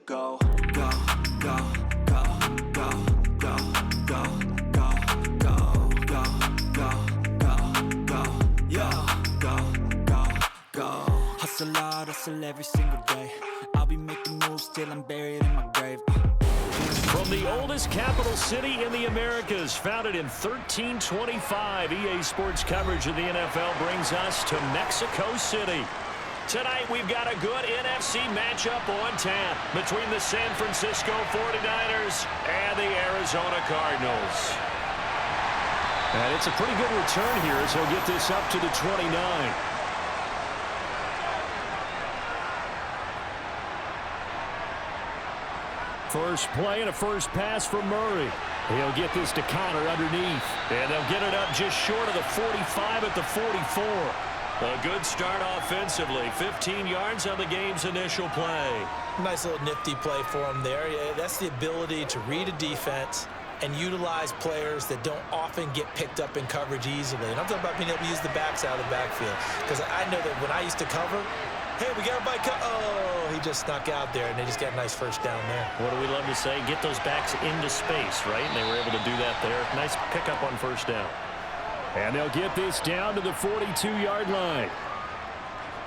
Go, go, go, go, go, go, go, go, go, go, go, go, go, yeah, go, go, go. Hustle hard, hustle every single day. I'll be making moves till I'm buried in my grave. From the oldest capital city in the Americas, founded in 1325, EA Sports coverage of the NFL brings us to Mexico City. Tonight, we've got a good NFC matchup on tap between the San Francisco 49ers and the Arizona Cardinals. And it's a pretty good return here as he'll get this up to the 29. First play and a first pass for Murray. He'll get this to Connor underneath. And they'll get it up just short of the 45 at the 44. A good start offensively. 15 yards on the game's initial play. Nice little nifty play for him there. Yeah, that's the ability to read a defense and utilize players that don't often get picked up in coverage easily. And I'm talking about being able to use the backs out of the backfield. Because I know that when I used to cover, hey, we got a bike. Oh, he just snuck out there, and they just got a nice first down there. What do we love to say? Get those backs into space, right? And they were able to do that there. Nice pickup on first down. And they'll get this down to the 42-yard line.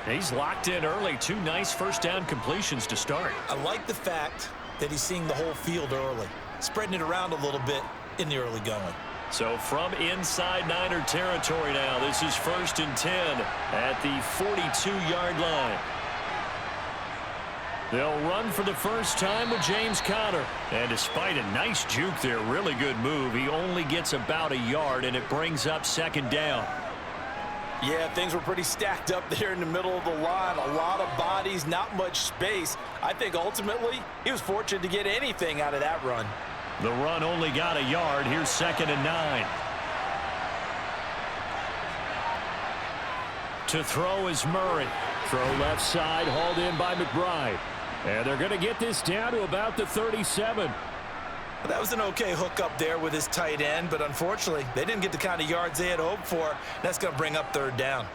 He's locked in early. Two nice first down completions to start. I like the fact that he's seeing the whole field early, spreading it around a little bit in the early going. So from inside Niner territory now, this is 1st and 10 at the 42-yard line. They'll run for the first time with James Conner. And despite a nice juke there, really good move, he only gets about a yard, and it brings up 2nd down. Yeah, things were pretty stacked up there in the middle of the line. A lot of bodies, not much space. I think ultimately he was fortunate to get anything out of that run. The run only got a yard. Here's 2nd and 9. To throw is Murray. Throw left side, hauled in by McBride. And they're going to get this down to about the 37. Well, that was an okay hook up there with his tight end, but unfortunately, they didn't get the kind of yards they had hoped for. That's going to bring up 3rd down.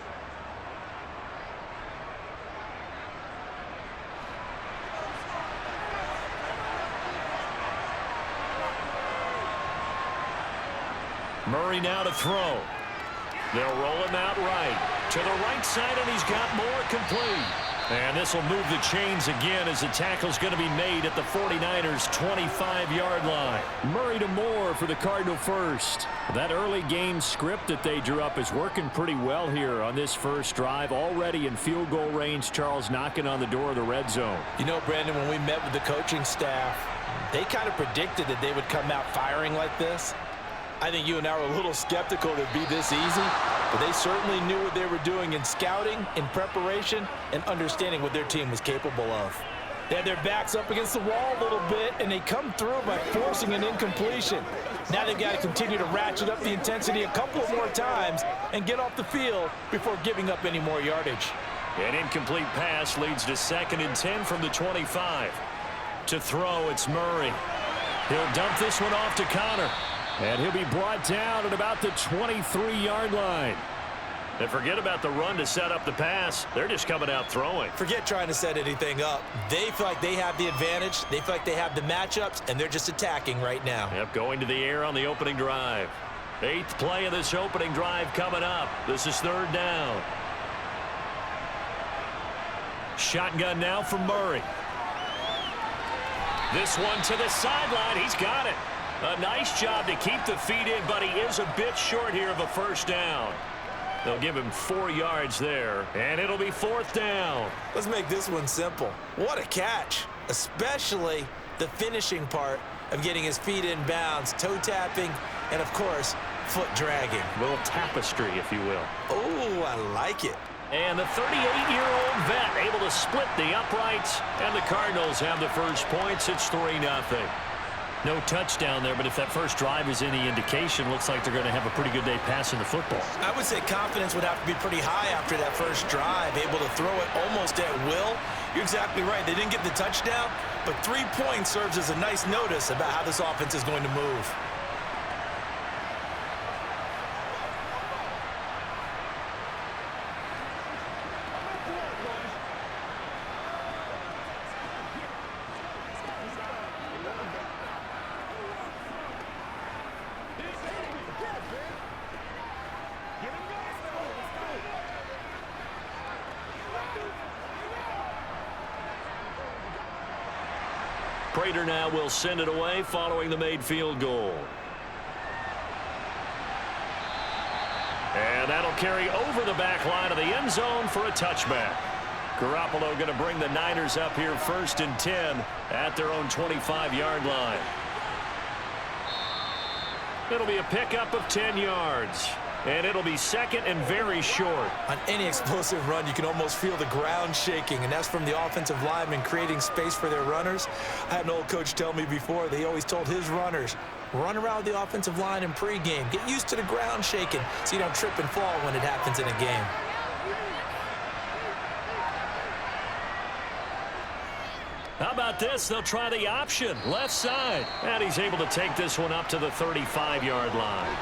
Murray now to throw. They'll roll him out right. To the right side, and he's got more complete. And this will move the chains again as the tackle's going to be made at the 49ers' 25-yard line. Murray to Moore for the Cardinal first. That early game script that they drew up is working pretty well here on this first drive. Already in field goal range, Charles knocking on the door of the red zone. You know, Brandon, when we met with the coaching staff, they kind of predicted that they would come out firing like this. I think you and I were a little skeptical that it'd be this easy, but they certainly knew what they were doing in scouting, in preparation, and understanding what their team was capable of. They had their backs up against the wall a little bit, and they come through by forcing an incompletion. Now they've got to continue to ratchet up the intensity a couple of more times and get off the field before giving up any more yardage. An incomplete pass leads to 2nd and 10 from the 25. To throw, it's Murray. He'll dump this one off to Connor. And he'll be brought down at about the 23-yard line. And forget about the run to set up the pass. They're just coming out throwing. Forget trying to set anything up. They feel like they have the advantage. They feel like they have the matchups, and they're just attacking right now. Yep, going to the air on the opening drive. 8th play of this opening drive coming up. This is 3rd down. Shotgun now for Murray. This one to the sideline. He's got it. A nice job to keep the feet in, but he is a bit short here of a first down. They'll give him 4 yards there, and it'll be 4th down. Let's make this one simple. What a catch, especially the finishing part of getting his feet in bounds, toe tapping, and, of course, foot dragging. A little tapestry, if you will. Oh, I like it. And the 38-year-old vet able to split the uprights, and the Cardinals have the first points. It's 3-0. No touchdown there, but if that first drive is any indication, looks like they're going to have a pretty good day passing the football. I would say confidence would have to be pretty high after that first drive, able to throw it almost at will. You're exactly right. They didn't get the touchdown, but 3 points serves as a nice notice about how this offense is going to move. Prater now will send it away following the made field goal. And that'll carry over the back line of the end zone for a touchback. Garoppolo going to bring the Niners up here 1st and 10 at their own 25-yard line. It'll be a pickup of 10 yards. And it'll be 2nd and very short. On any explosive run, you can almost feel the ground shaking, and that's from the offensive linemen creating space for their runners. I had an old coach tell me before, they always told his runners, run around the offensive line in pregame. Get used to the ground shaking so you don't trip and fall when it happens in a game. How about this? They'll try the option, left side. And he's able to take this one up to the 35-yard line.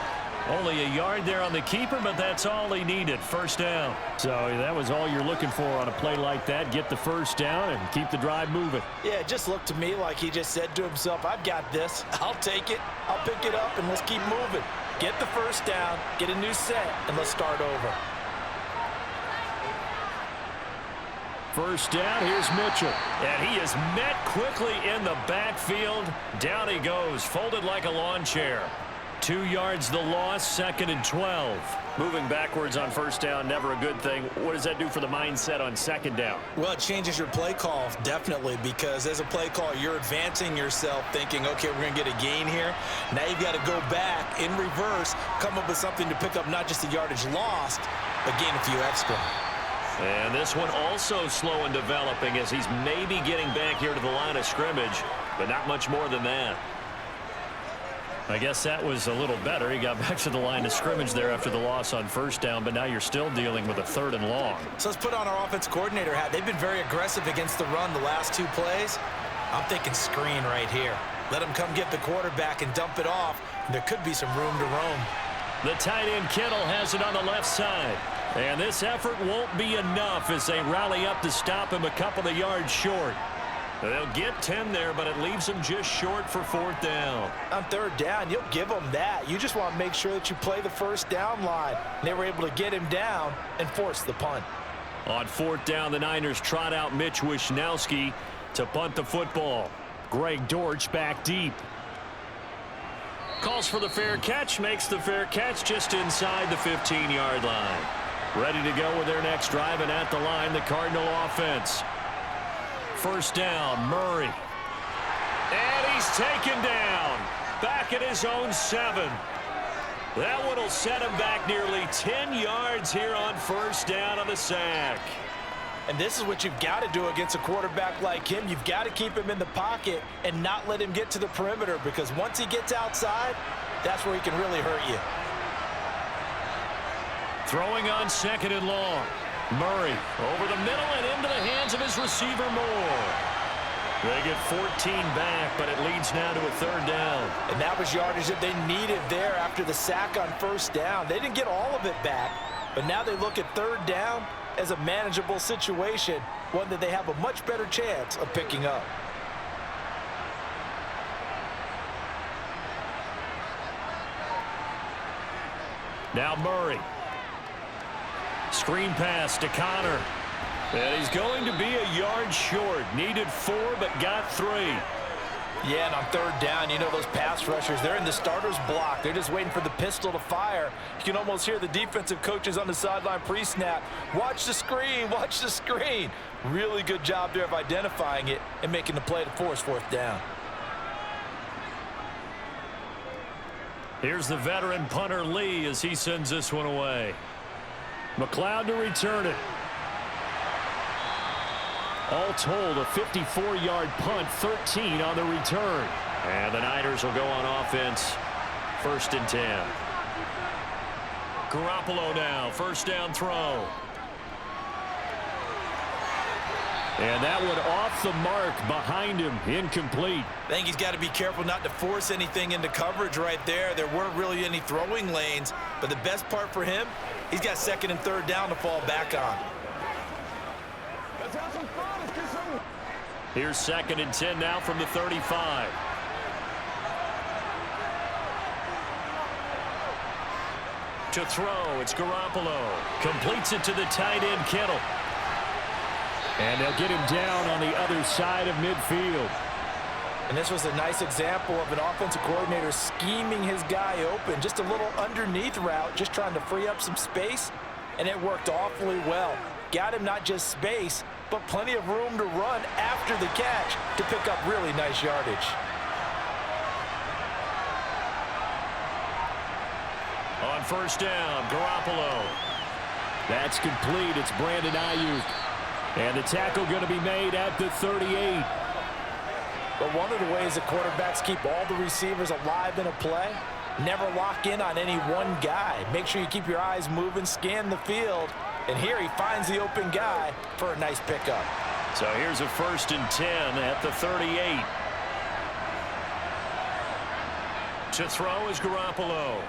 Only a yard there on the keeper, but that's all he needed. 1st down. So that was all you're looking for on a play like that. Get the 1st down and keep the drive moving. Yeah, it just looked to me like he just said to himself, I've got this. I'll take it. I'll pick it up, and let's keep moving. Get the 1st down, get a new set, and let's start over. 1st down, here's Mitchell. And he is met quickly in the backfield. Down he goes, folded like a lawn chair. 2 yards the loss, 2nd and 12. Moving backwards on 1st down, never a good thing. What does that do for the mindset on 2nd down? Well, it changes your play call, definitely, because as a play call, you're advancing yourself thinking, okay, we're going to get a gain here. Now you've got to go back in reverse, come up with something to pick up not just the yardage lost, but gain a few extra. And this one also slow in developing as he's maybe getting back here to the line of scrimmage, but not much more than that. I guess that was a little better. He got back to the line of scrimmage there after the loss on 1st down, but now you're still dealing with a 3rd and long. So let's put on our offense coordinator hat. They've been very aggressive against the run the last 2 plays. I'm thinking screen right here. Let him come get the quarterback and dump it off. And there could be some room to roam. The tight end Kittle has it on the left side. And this effort won't be enough as they rally up to stop him a couple of yards short. They'll get 10 there, but it leaves them just short for 4th down. On 3rd down, you'll give them that. You just want to make sure that you play the 1st down line. They were able to get him down and force the punt. On 4th down, the Niners trot out Mitch Wishnowski to punt the football. Greg Dortch back deep. Calls for the fair catch, makes the fair catch just inside the 15-yard line. Ready to go with their next drive, and at the line, the Cardinal offense. 1st down, Murray. And he's taken down. Back at his own 7. That one will set him back nearly 10 yards here on 1st down on the sack. And this is what you've got to do against a quarterback like him. You've got to keep him in the pocket and not let him get to the perimeter, because once he gets outside, that's where he can really hurt you. Throwing on 2nd and long. Murray over the middle and into the hands of his receiver Moore. They get 14 back, but it leads now to a 3rd down. And that was yardage that they needed there after the sack on 1st down. They didn't get all of it back, but now they look at 3rd down as a manageable situation, one that they have a much better chance of picking up. Now Murray. Screen pass to Connor. And he's going to be a yard short. Needed 4, but got 3. Yeah, and on 3rd down, you know those pass rushers, they're in the starter's block. They're just waiting for the pistol to fire. You can almost hear the defensive coaches on the sideline pre-snap. Watch the screen, watch the screen. Really good job there of identifying it and making the play to force 4th down. Here's the veteran punter Lee as he sends this one away. McLeod to return it. All told, a 54-yard punt, 13 on the return. And the Niners will go on offense, 1st and 10. Garoppolo now, 1st down throw. And that one off the mark behind him, incomplete. I think he's got to be careful not to force anything into coverage right there. There weren't really any throwing lanes, but the best part for him, he's got 2nd and 3rd down to fall back on. Here's 2nd and 10 now from the 35. To throw, it's Garoppolo. Completes it to the tight end, Kittle. And they'll get him down on the other side of midfield. And this was a nice example of an offensive coordinator scheming his guy open. Just a little underneath route, just trying to free up some space, and it worked awfully well. Got him not just space, but plenty of room to run after the catch to pick up really nice yardage. On first down, Garoppolo. That's complete. It's Brandon Ayuk. And the tackle going to be made at the 38. But one of the ways that quarterbacks keep all the receivers alive in a play, never lock in on any one guy. Make sure you keep your eyes moving, scan the field. And here he finds the open guy for a nice pickup. So here's a 1st and 10 at the 38. To throw is Garoppolo.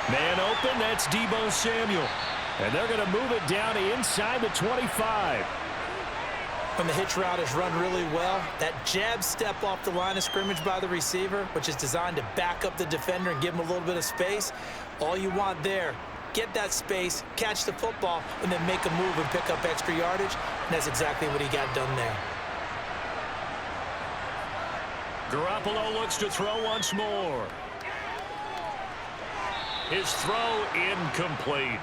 Man open, that's Deebo Samuel. And they're going to move it down to inside the 25. When the hitch route is run really well, that jab step off the line of scrimmage by the receiver, which is designed to back up the defender and give him a little bit of space, all you want there, get that space, catch the football, and then make a move and pick up extra yardage, and that's exactly what he got done there. Garoppolo looks to throw once more. His throw incomplete.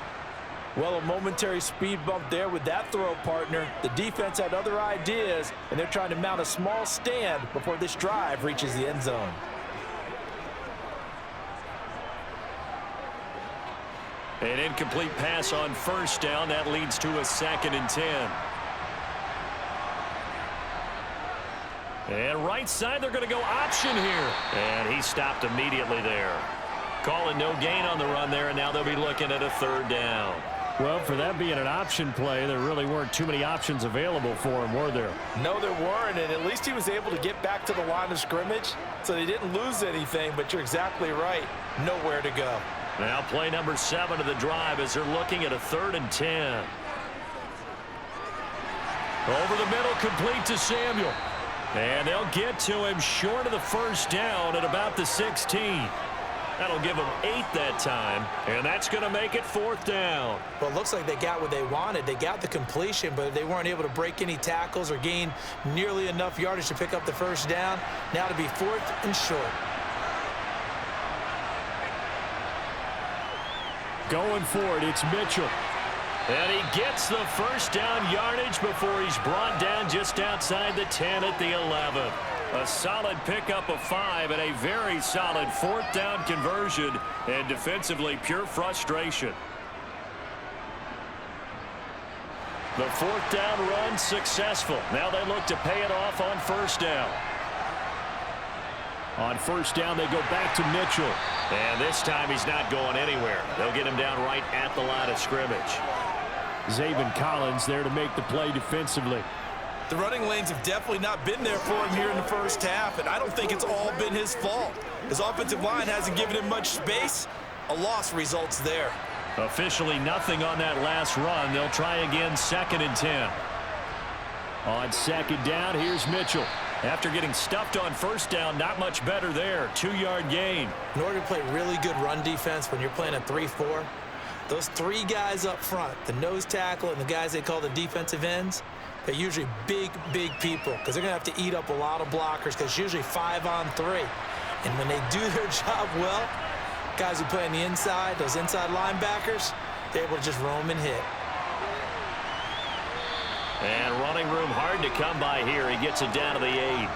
Well, a momentary speed bump there with that throw, partner. The defense had other ideas, and they're trying to mount a small stand before this drive reaches the end zone. An incomplete pass on first down. That leads to a 2nd and 10. And right side, they're going to go option here. And he stopped immediately there. Calling no gain on the run there, and now they'll be looking at a 3rd down. Well, for that being an option play, there really weren't too many options available for him, were there? No, there weren't, and at least he was able to get back to the line of scrimmage, so they didn't lose anything, but you're exactly right. Nowhere to go. Now play number 7 of the drive as they're looking at a 3rd and 10. Over the middle, complete to Samuel. And they'll get to him short of the 1st down at about the 16. That'll give them 8 that time, and that's going to make it 4th down. Well, it looks like they got what they wanted. They got the completion, but they weren't able to break any tackles or gain nearly enough yardage to pick up the 1st down. Now to be 4th and short. Going for it, it's Mitchell. And he gets the 1st down yardage before he's brought down just outside the 10 at the 11. A solid pickup of 5 and a very solid 4th down conversion, and defensively pure frustration. The 4th down run successful. Now they look to pay it off on 1st down. On 1st down, they go back to Mitchell. And this time he's not going anywhere. They'll get him down right at the line of scrimmage. Zaven Collins there to make the play defensively. The running lanes have definitely not been there for him here in the 1st half, and I don't think it's all been his fault. His offensive line hasn't given him much space. A loss results there. Officially nothing on that last run. They'll try again 2nd and 10. On 2nd down, here's Mitchell. After getting stuffed on 1st down, not much better there. 2-yard gain. In order to play really good run defense when you're playing a 3-4, those 3 guys up front, the nose tackle and the guys they call the defensive ends, they're usually big, big people because they're going to have to eat up a lot of blockers because it's usually 5 on 3. And when they do their job well, guys who play on the inside, those inside linebackers, they're able to just roam and hit. And running room hard to come by here. He gets it down to the 8.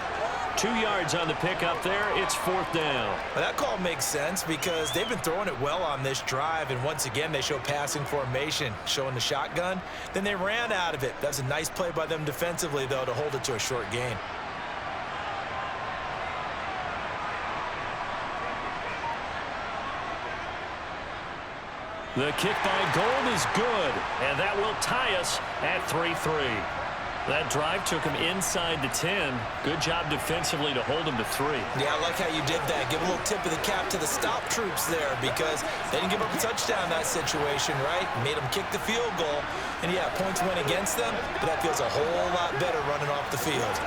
2 yards on the pickup there. It's 4th down. Well, that call makes sense because they've been throwing it well on this drive, and once again they show passing formation, showing the shotgun. Then they ran out of it. That's a nice play by them defensively, though, to hold it to a short gain. The kick by Gold is good, and that will tie us at 3-3. That drive took him inside the 10. Good job defensively to hold him to 3. Yeah, I like how you did that. Give a little tip of the cap to the stop troops there because they didn't give up a touchdown in that situation, right? Made them kick the field goal. And, yeah, points went against them, but that feels a whole lot better running off the field.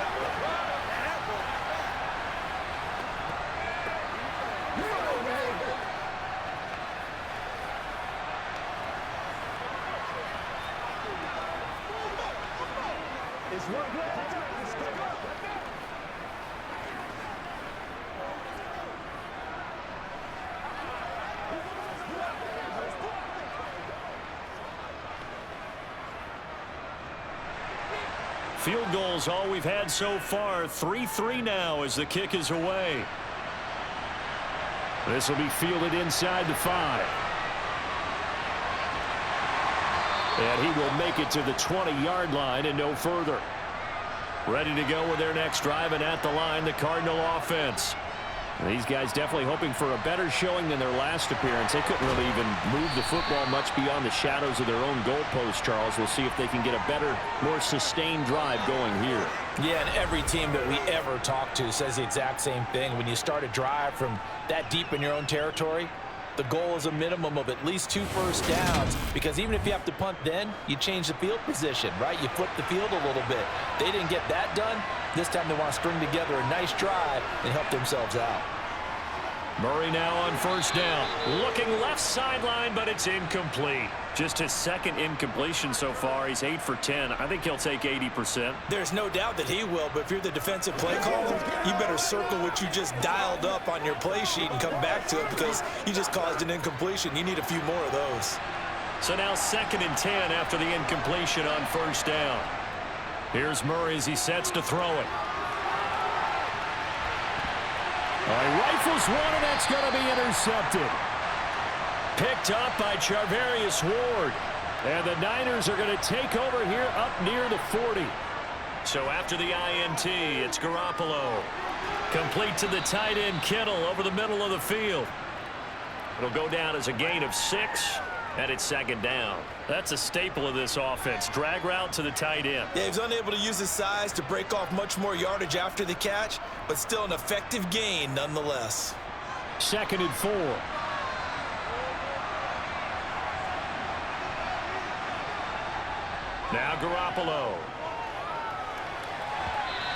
Field goals all we've had so far. 3-3 now as the kick is away. This will be fielded inside the 5. And he will make it to the 20-yard line and no further. Ready to go with their next drive, and at the line, the Cardinal offense. These guys definitely hoping for a better showing than their last appearance. They couldn't really even move the football much beyond the shadows of their own goalpost, Charles. We'll see if they can get a better, more sustained drive going here. Yeah, and every team that we ever talk to says the exact same thing. When you start a drive from that deep in your own territory, the goal is a minimum of at least 2 first downs, because even if you have to punt then, you change the field position, right? You flip the field a little bit. They didn't get that done. This time they want to string together a nice drive and help themselves out. Murray now on first down. Looking left sideline, but it's incomplete. Just his second incompletion so far. He's 8 for 10. I think he'll take 80%. There's no doubt that he will, but if you're the defensive play caller, you better circle what you just dialed up on your play sheet and come back to it, because you just caused an incompletion. You need a few more of those. So now 2nd and 10 after the incompletion on first down. Here's Murray as he sets to throw it. Rifles one, and that's going to be intercepted. Picked up by Charvarius Ward. And the Niners are going to take over here up near the 40. So after the INT, it's Garoppolo. Complete to the tight end, Kittle, over the middle of the field. It'll go down as a gain of 6, and it's 2nd down. That's a staple of this offense. Drag route to the tight end. Yeah, he was unable to use his size to break off much more yardage after the catch, but still an effective gain nonetheless. 2nd and 4. Now Garoppolo.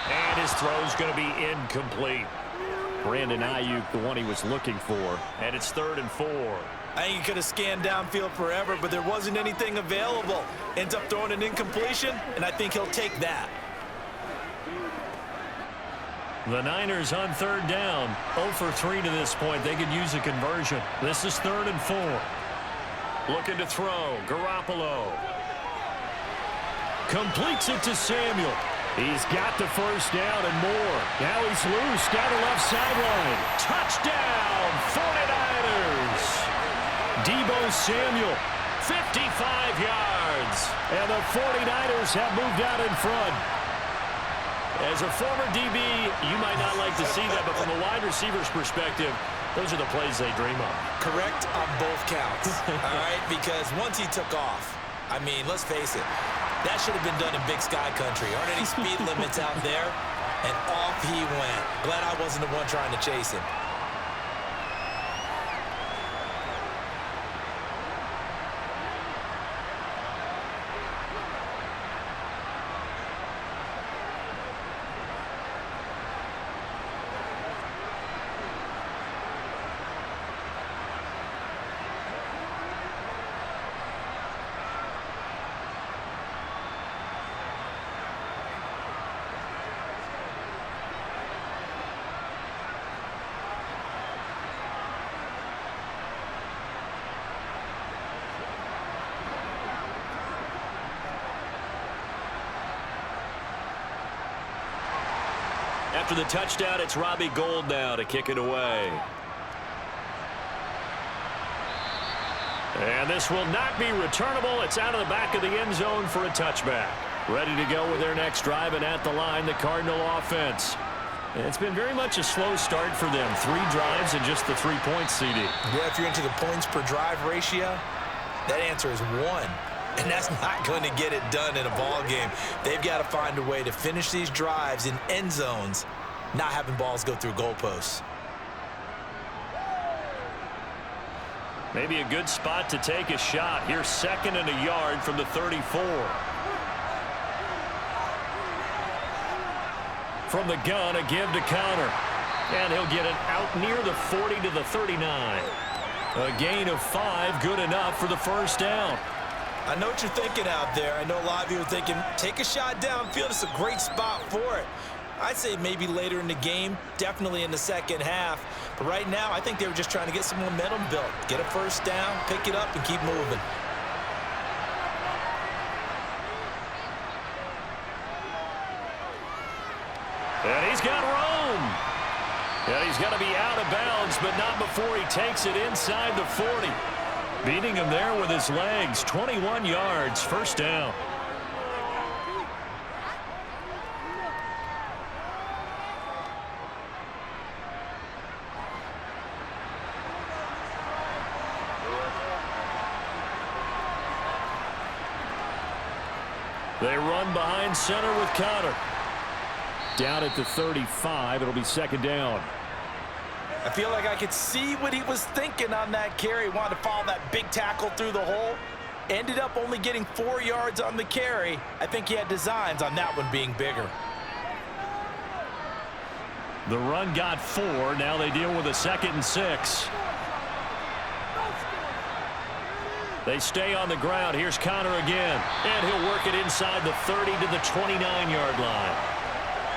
And his throw's going to be incomplete. Brandon Ayuk, the one he was looking for. And it's 3rd and 4. I think he could have scanned downfield forever, but there wasn't anything available. Ends up throwing an incompletion, and I think he'll take that. The Niners on 3rd down. 0 for 3 to this point. They could use a conversion. This is 3rd and 4. Looking to throw. Garoppolo. Completes it to Samuel. He's got the first down and more. Now he's loose down the left sideline. Touchdown, 49ers. Deebo Samuel, 55 yards. And the 49ers have moved out in front. As a former DB, you might not like to see that, but from a wide receiver's perspective, those are the plays they dream of. Correct on both counts, all right? Because once he took off, I mean, let's face it, that should have been done in Big Sky Country. Aren't any speed limits out there? And off he went. Glad I wasn't the one trying to chase him. After the touchdown, it's Robbie Gould now to kick it away. And this will not be returnable. It's out of the back of the end zone for a touchback. Ready to go with their next drive, and at the line, the Cardinal offense. And it's been very much a slow start for them. 3 drives and just the 3 points, CD. Yeah, if you're into the points per drive ratio, that answer is 1. And that's not going to get it done in a ball game. They've got to find a way to finish these drives in end zones, not having balls go through goalposts. Maybe a good spot to take a shot. Here's 2nd and a yard from the 34. From the gun, a give to counter. And he'll get it out near the 40 to the 39. A gain of 5, good enough for the first down. I know what you're thinking out there. I know a lot of you are thinking, take a shot downfield. It's a great spot for it. I'd say maybe later in the game, definitely in the second half. But right now, I think they were just trying to get some momentum built. Get a first down, pick it up, and keep moving. And he's got room. And he's going to be out of bounds, but not before he takes it inside the 40. Beating him there with his legs. 21 yards, first down. They run behind center with Connor. Down at the 35, it'll be second down. I feel like I could see what he was thinking on that carry. Wanted to follow that big tackle through the hole. Ended up only getting 4 yards on the carry. I think he had designs on that one being bigger. The run got 4. Now they deal with a 2nd and 6. They stay on the ground. Here's Connor again. And he'll work it inside the 30 to the 29-yard line.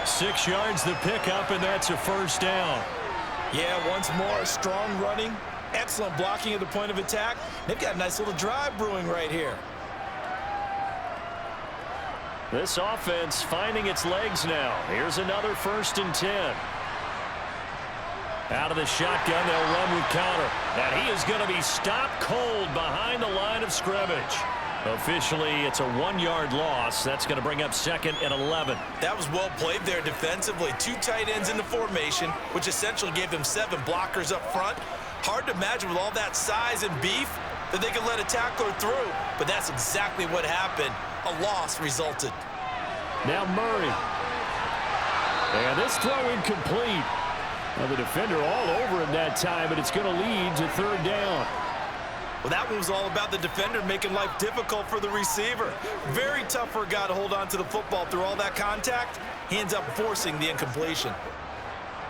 6 yards the pickup, and that's a first down. Yeah, once more, strong running, excellent blocking at the point of attack. They've got a nice little drive brewing right here. This offense finding its legs now. Here's another 1st and 10. Out of the shotgun, they'll run with Connor. And he is going to be stopped cold behind the line of scrimmage. Officially, it's a 1-yard loss. That's going to bring up 2nd and 11. That was well played there defensively. 2 tight ends in the formation, which essentially gave them 7 blockers up front. Hard to imagine with all that size and beef that they could let a tackler through. But that's exactly what happened. A loss resulted. Now Murray. And this throw incomplete. Well, the defender all over him that time, but it's going to lead to 3rd down. Well, that one was all about the defender making life difficult for the receiver. Very tough for a guy to hold on to the football through all that contact. He ends up forcing the incompletion.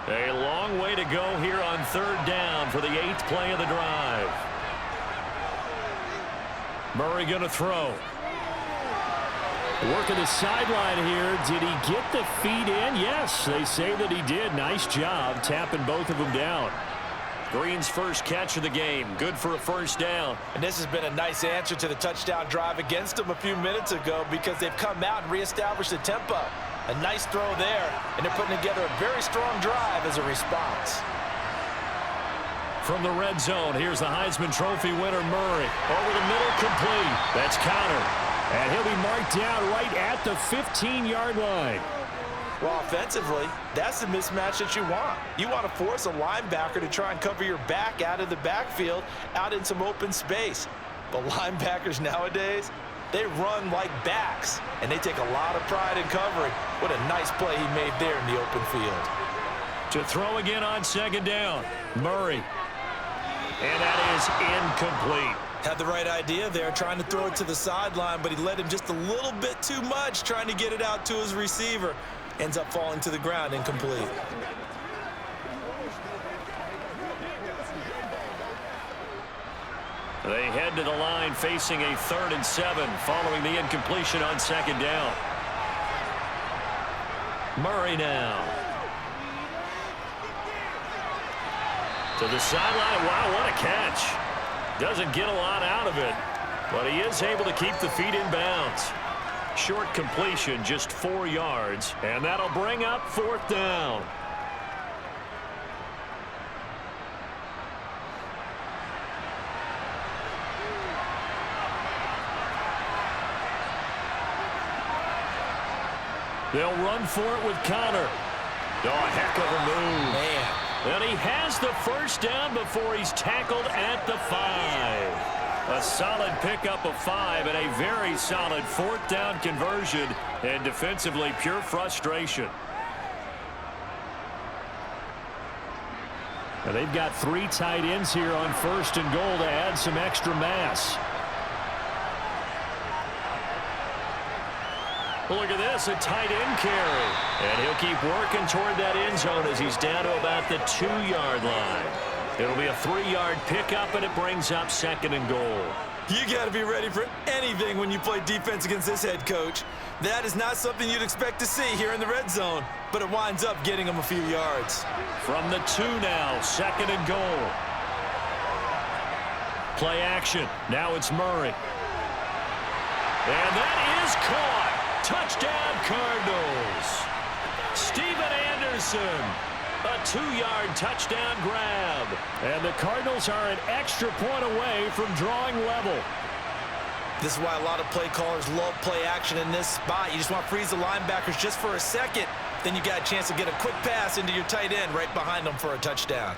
A long way to go here on 3rd down for the 8th play of the drive. Murray going to throw. Working the sideline here. Did he get the feet in? Yes, they say that he did. Nice job tapping both of them down. Green's first catch of the game. Good for a first down. And this has been a nice answer to the touchdown drive against them a few minutes ago because they've come out and reestablished the tempo. A nice throw there, and they're putting together a very strong drive as a response. From the red zone, here's the Heisman Trophy winner, Murray. Over the middle, complete. That's Connor. And he'll be marked down right at the 15-yard line. Well, offensively, that's the mismatch that you want. You want to force a linebacker to try and cover your back out of the backfield, out in some open space. But linebackers nowadays, they run like backs, and they take a lot of pride in covering. What a nice play he made there in the open field. To throw again on 2nd down, Murray. And that is incomplete. Had the right idea there, trying to throw it to the sideline, but he led him just a little bit too much, trying to get it out to his receiver. Ends up falling to the ground, incomplete. They head to the line facing a 3rd and 7 following the incompletion on 2nd down. Murray now. To the sideline. Wow, what a catch. Doesn't get a lot out of it, but he is able to keep the feet in bounds. Short completion, just 4 yards, and that'll bring up 4th down. They'll run for it with Connor. Oh, a heck of a move. Man. And he has the first down before he's tackled at the 5. A solid pickup of 5 and a very solid 4th down conversion, and defensively pure frustration. And they've got 3 tight ends here on 1st and goal to add some extra mass. Look at this, a tight end carry. And he'll keep working toward that end zone as he's down to about the 2-yard line. It'll be a 3-yard pickup, and it brings up 2nd and goal. You got to be ready for anything when you play defense against this head coach. That is not something you'd expect to see here in the red zone, but it winds up getting him a few yards. From the 2 now, 2nd and goal. Play action. Now it's Murray. And that is caught. Touchdown, Cardinals. Stephen Anderson Wilson. A 2-yard touchdown grab. And the Cardinals are an extra point away from drawing level. This is why a lot of play callers love play action in this spot. You just want to freeze the linebackers just for a second. Then you got a chance to get a quick pass into your tight end right behind them for a touchdown.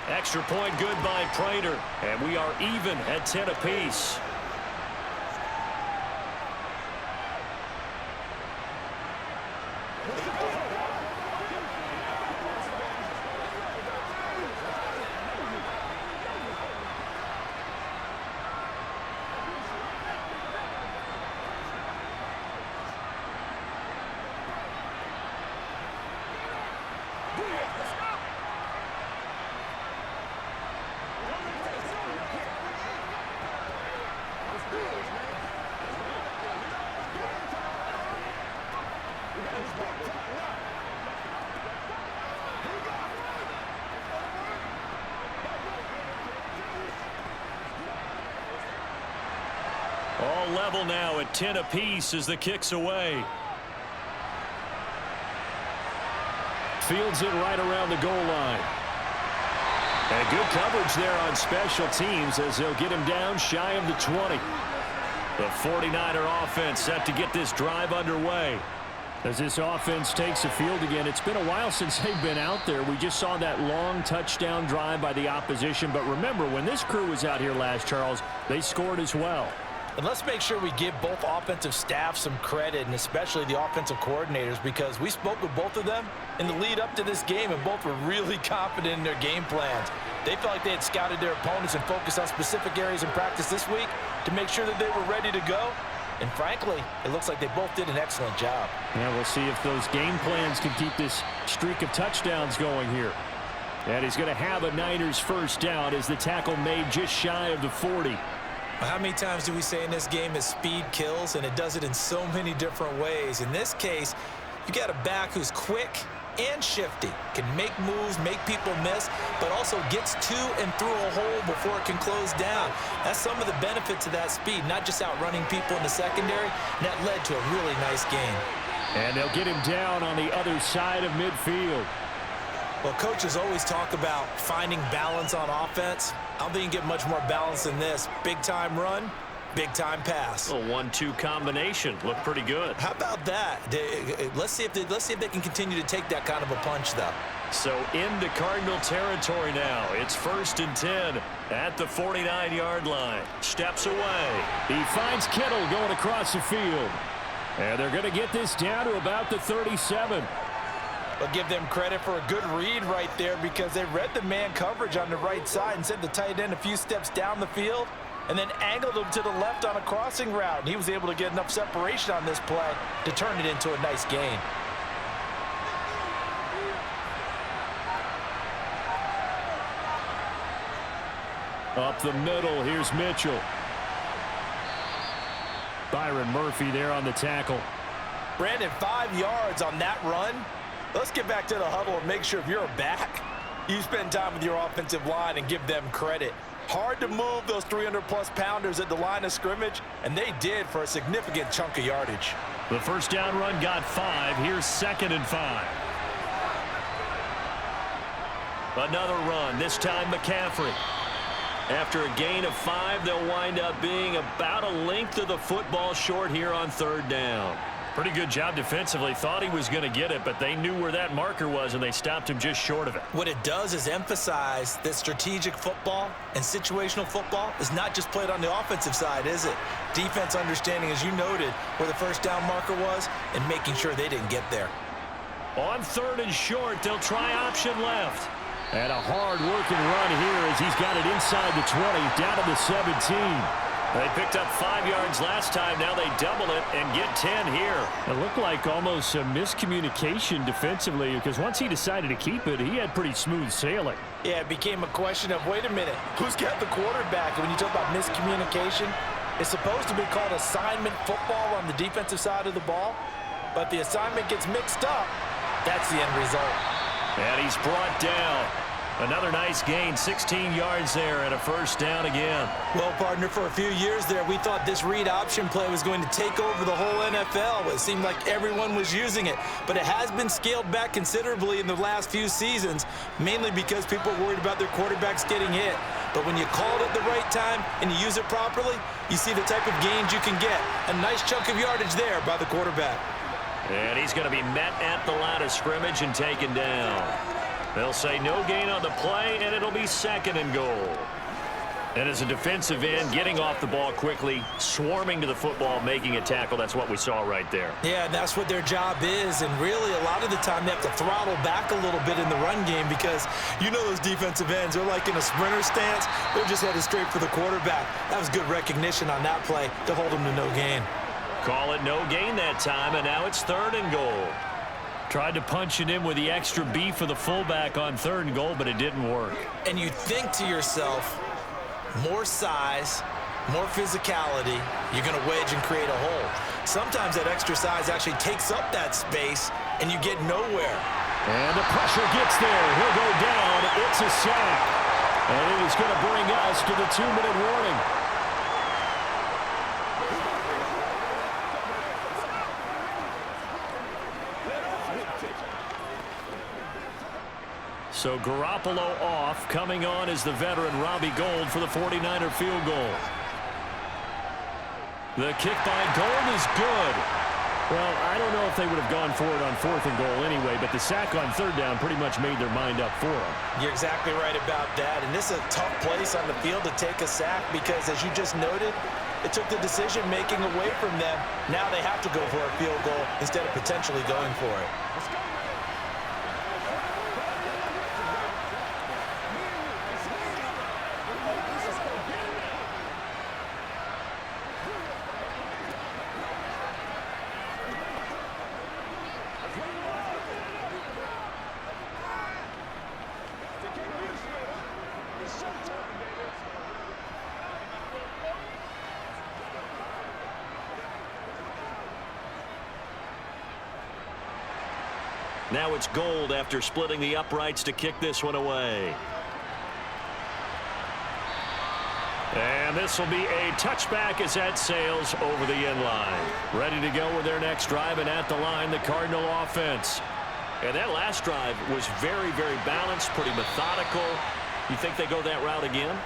Extra point good by Prater. And we are even at 10 apiece. All level now at 10 apiece as the kick's away. Fields it right around the goal line. And good coverage there on special teams as they'll get him down shy of the 20. The 49er offense set to get this drive underway. As this offense takes the field again, it's been a while since they've been out there. We just saw that long touchdown drive by the opposition. But remember, when this crew was out here last, Charles, they scored as well. And let's make sure we give both offensive staff some credit, and especially the offensive coordinators, because we spoke with both of them in the lead up to this game, and both were really confident in their game plans. They felt like they had scouted their opponents and focused on specific areas in practice this week to make sure that they were ready to go. And frankly, it looks like they both did an excellent job. Yeah, we'll see if those game plans can keep this streak of touchdowns going here. And he's going to have a Niners first down as the tackle made just shy of the 40. How many times do we say in this game that speed kills, and it does it in so many different ways? In this case, you got a back who's quick and shifty, can make moves, make people miss, but also gets to and through a hole before it can close down. That's some of the benefits of that speed, not just outrunning people in the secondary. And that led to a really nice game. And they'll get him down on the other side of midfield. Well, coaches always talk about finding balance on offense. I don't think you can get much more balance than this. Big-time run, big-time pass. A 1-2 combination. Looked pretty good. How about that? Let's see if they can continue to take that kind of a punch, though. So into Cardinal territory now. It's 1st and 10 at the 49-yard line. Steps away. He finds Kittle going across the field. And they're going to get this down to about the 37. But give them credit for a good read right there, because they read the man coverage on the right side and sent the tight end a few steps down the field and then angled him to the left on a crossing route. And he was able to get enough separation on this play to turn it into a nice gain. Up the middle, here's Mitchell. Byron Murphy there on the tackle. Brandon, 5 yards on that run. Let's get back to the huddle and make sure if you're a back, you spend time with your offensive line and give them credit. Hard to move those 300-plus pounders at the line of scrimmage, and they did for a significant chunk of yardage. The first down run got 5. Here's 2nd and 5. Another run, this time McCaffrey. After a gain of 5, they'll wind up being about a length of the football short here on 3rd down. Pretty good job defensively. Thought he was going to get it, but they knew where that marker was, and they stopped him just short of it. What it does is emphasize that strategic football and situational football is not just played on the offensive side, is it? Defense understanding, as you noted, where the first down marker was and making sure they didn't get there. On 3rd and short, they'll try option left. And a hard-working run here as he's got it inside the 20, down to the 17. They picked up 5 yards last time. Now they double it and get 10 here. It looked like almost a miscommunication defensively, because once he decided to keep it, he had pretty smooth sailing. Yeah, it became a question of, wait a minute, who's got the quarterback? And when you talk about miscommunication, it's supposed to be called assignment football on the defensive side of the ball. But the assignment gets mixed up. That's the end result. And he's brought down. Another nice gain, 16 yards there and a first down again. Well, partner, for a few years there, we thought this read option play was going to take over the whole NFL. It seemed like everyone was using it, but it has been scaled back considerably in the last few seasons, mainly because people are worried about their quarterbacks getting hit. But when you call it at the right time and you use it properly, you see the type of gains you can get. A nice chunk of yardage there by the quarterback. And he's going to be met at the line of scrimmage and taken down. They'll say no gain on the play, and it'll be 2nd and goal. And as a defensive end, getting off the ball quickly, swarming to the football, making a tackle, that's what we saw right there. Yeah, and that's what their job is. And really, a lot of the time, they have to throttle back a little bit in the run game because you know those defensive ends, they're like in a sprinter stance. They're just headed straight for the quarterback. That was good recognition on that play to hold them to no gain. Call it no gain that time, and now it's 3rd and goal. Tried to punch it in with the extra beef for the fullback on 3rd and goal, but it didn't work. And you think to yourself, more size, more physicality, you're going to wedge and create a hole. Sometimes that extra size actually takes up that space, and you get nowhere. And the pressure gets there. He'll go down. It's a sack. And it is going to bring us to the 2-minute warning. So Garoppolo off. Coming on is the veteran Robbie Gould for the 49er field goal. The kick by Gould is good. Well, I don't know if they would have gone for it on 4th and goal anyway, but the sack on 3rd down pretty much made their mind up for them. You're exactly right about that. And this is a tough place on the field to take a sack because, as you just noted, it took the decision-making away from them. Now they have to go for a field goal instead of potentially going for it. Now it's Gould after splitting the uprights to kick this one away. And this will be a touchback as that sails over the end line. Ready to go with their next drive, and at the line, the Cardinal offense. And that last drive was very, very balanced, pretty methodical. You think they go that route again?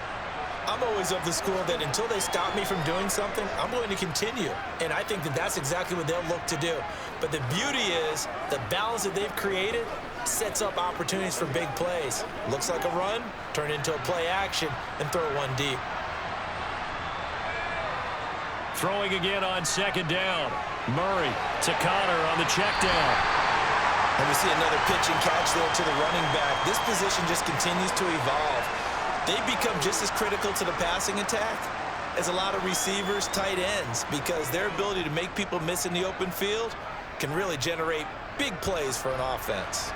I'm always of the school that until they stop me from doing something, I'm going to continue. And I think that that's exactly what they'll look to do. But the beauty is the balance that they've created sets up opportunities for big plays. Looks like a run, turn into a play action, and throw one deep. Throwing again on 2nd down. Murray to Connor on the check down. And we see another pitch and catch there to the running back. This position just continues to evolve. They become just as critical to the passing attack as a lot of receivers, tight ends, because their ability to make people miss in the open field can really generate big plays for an offense.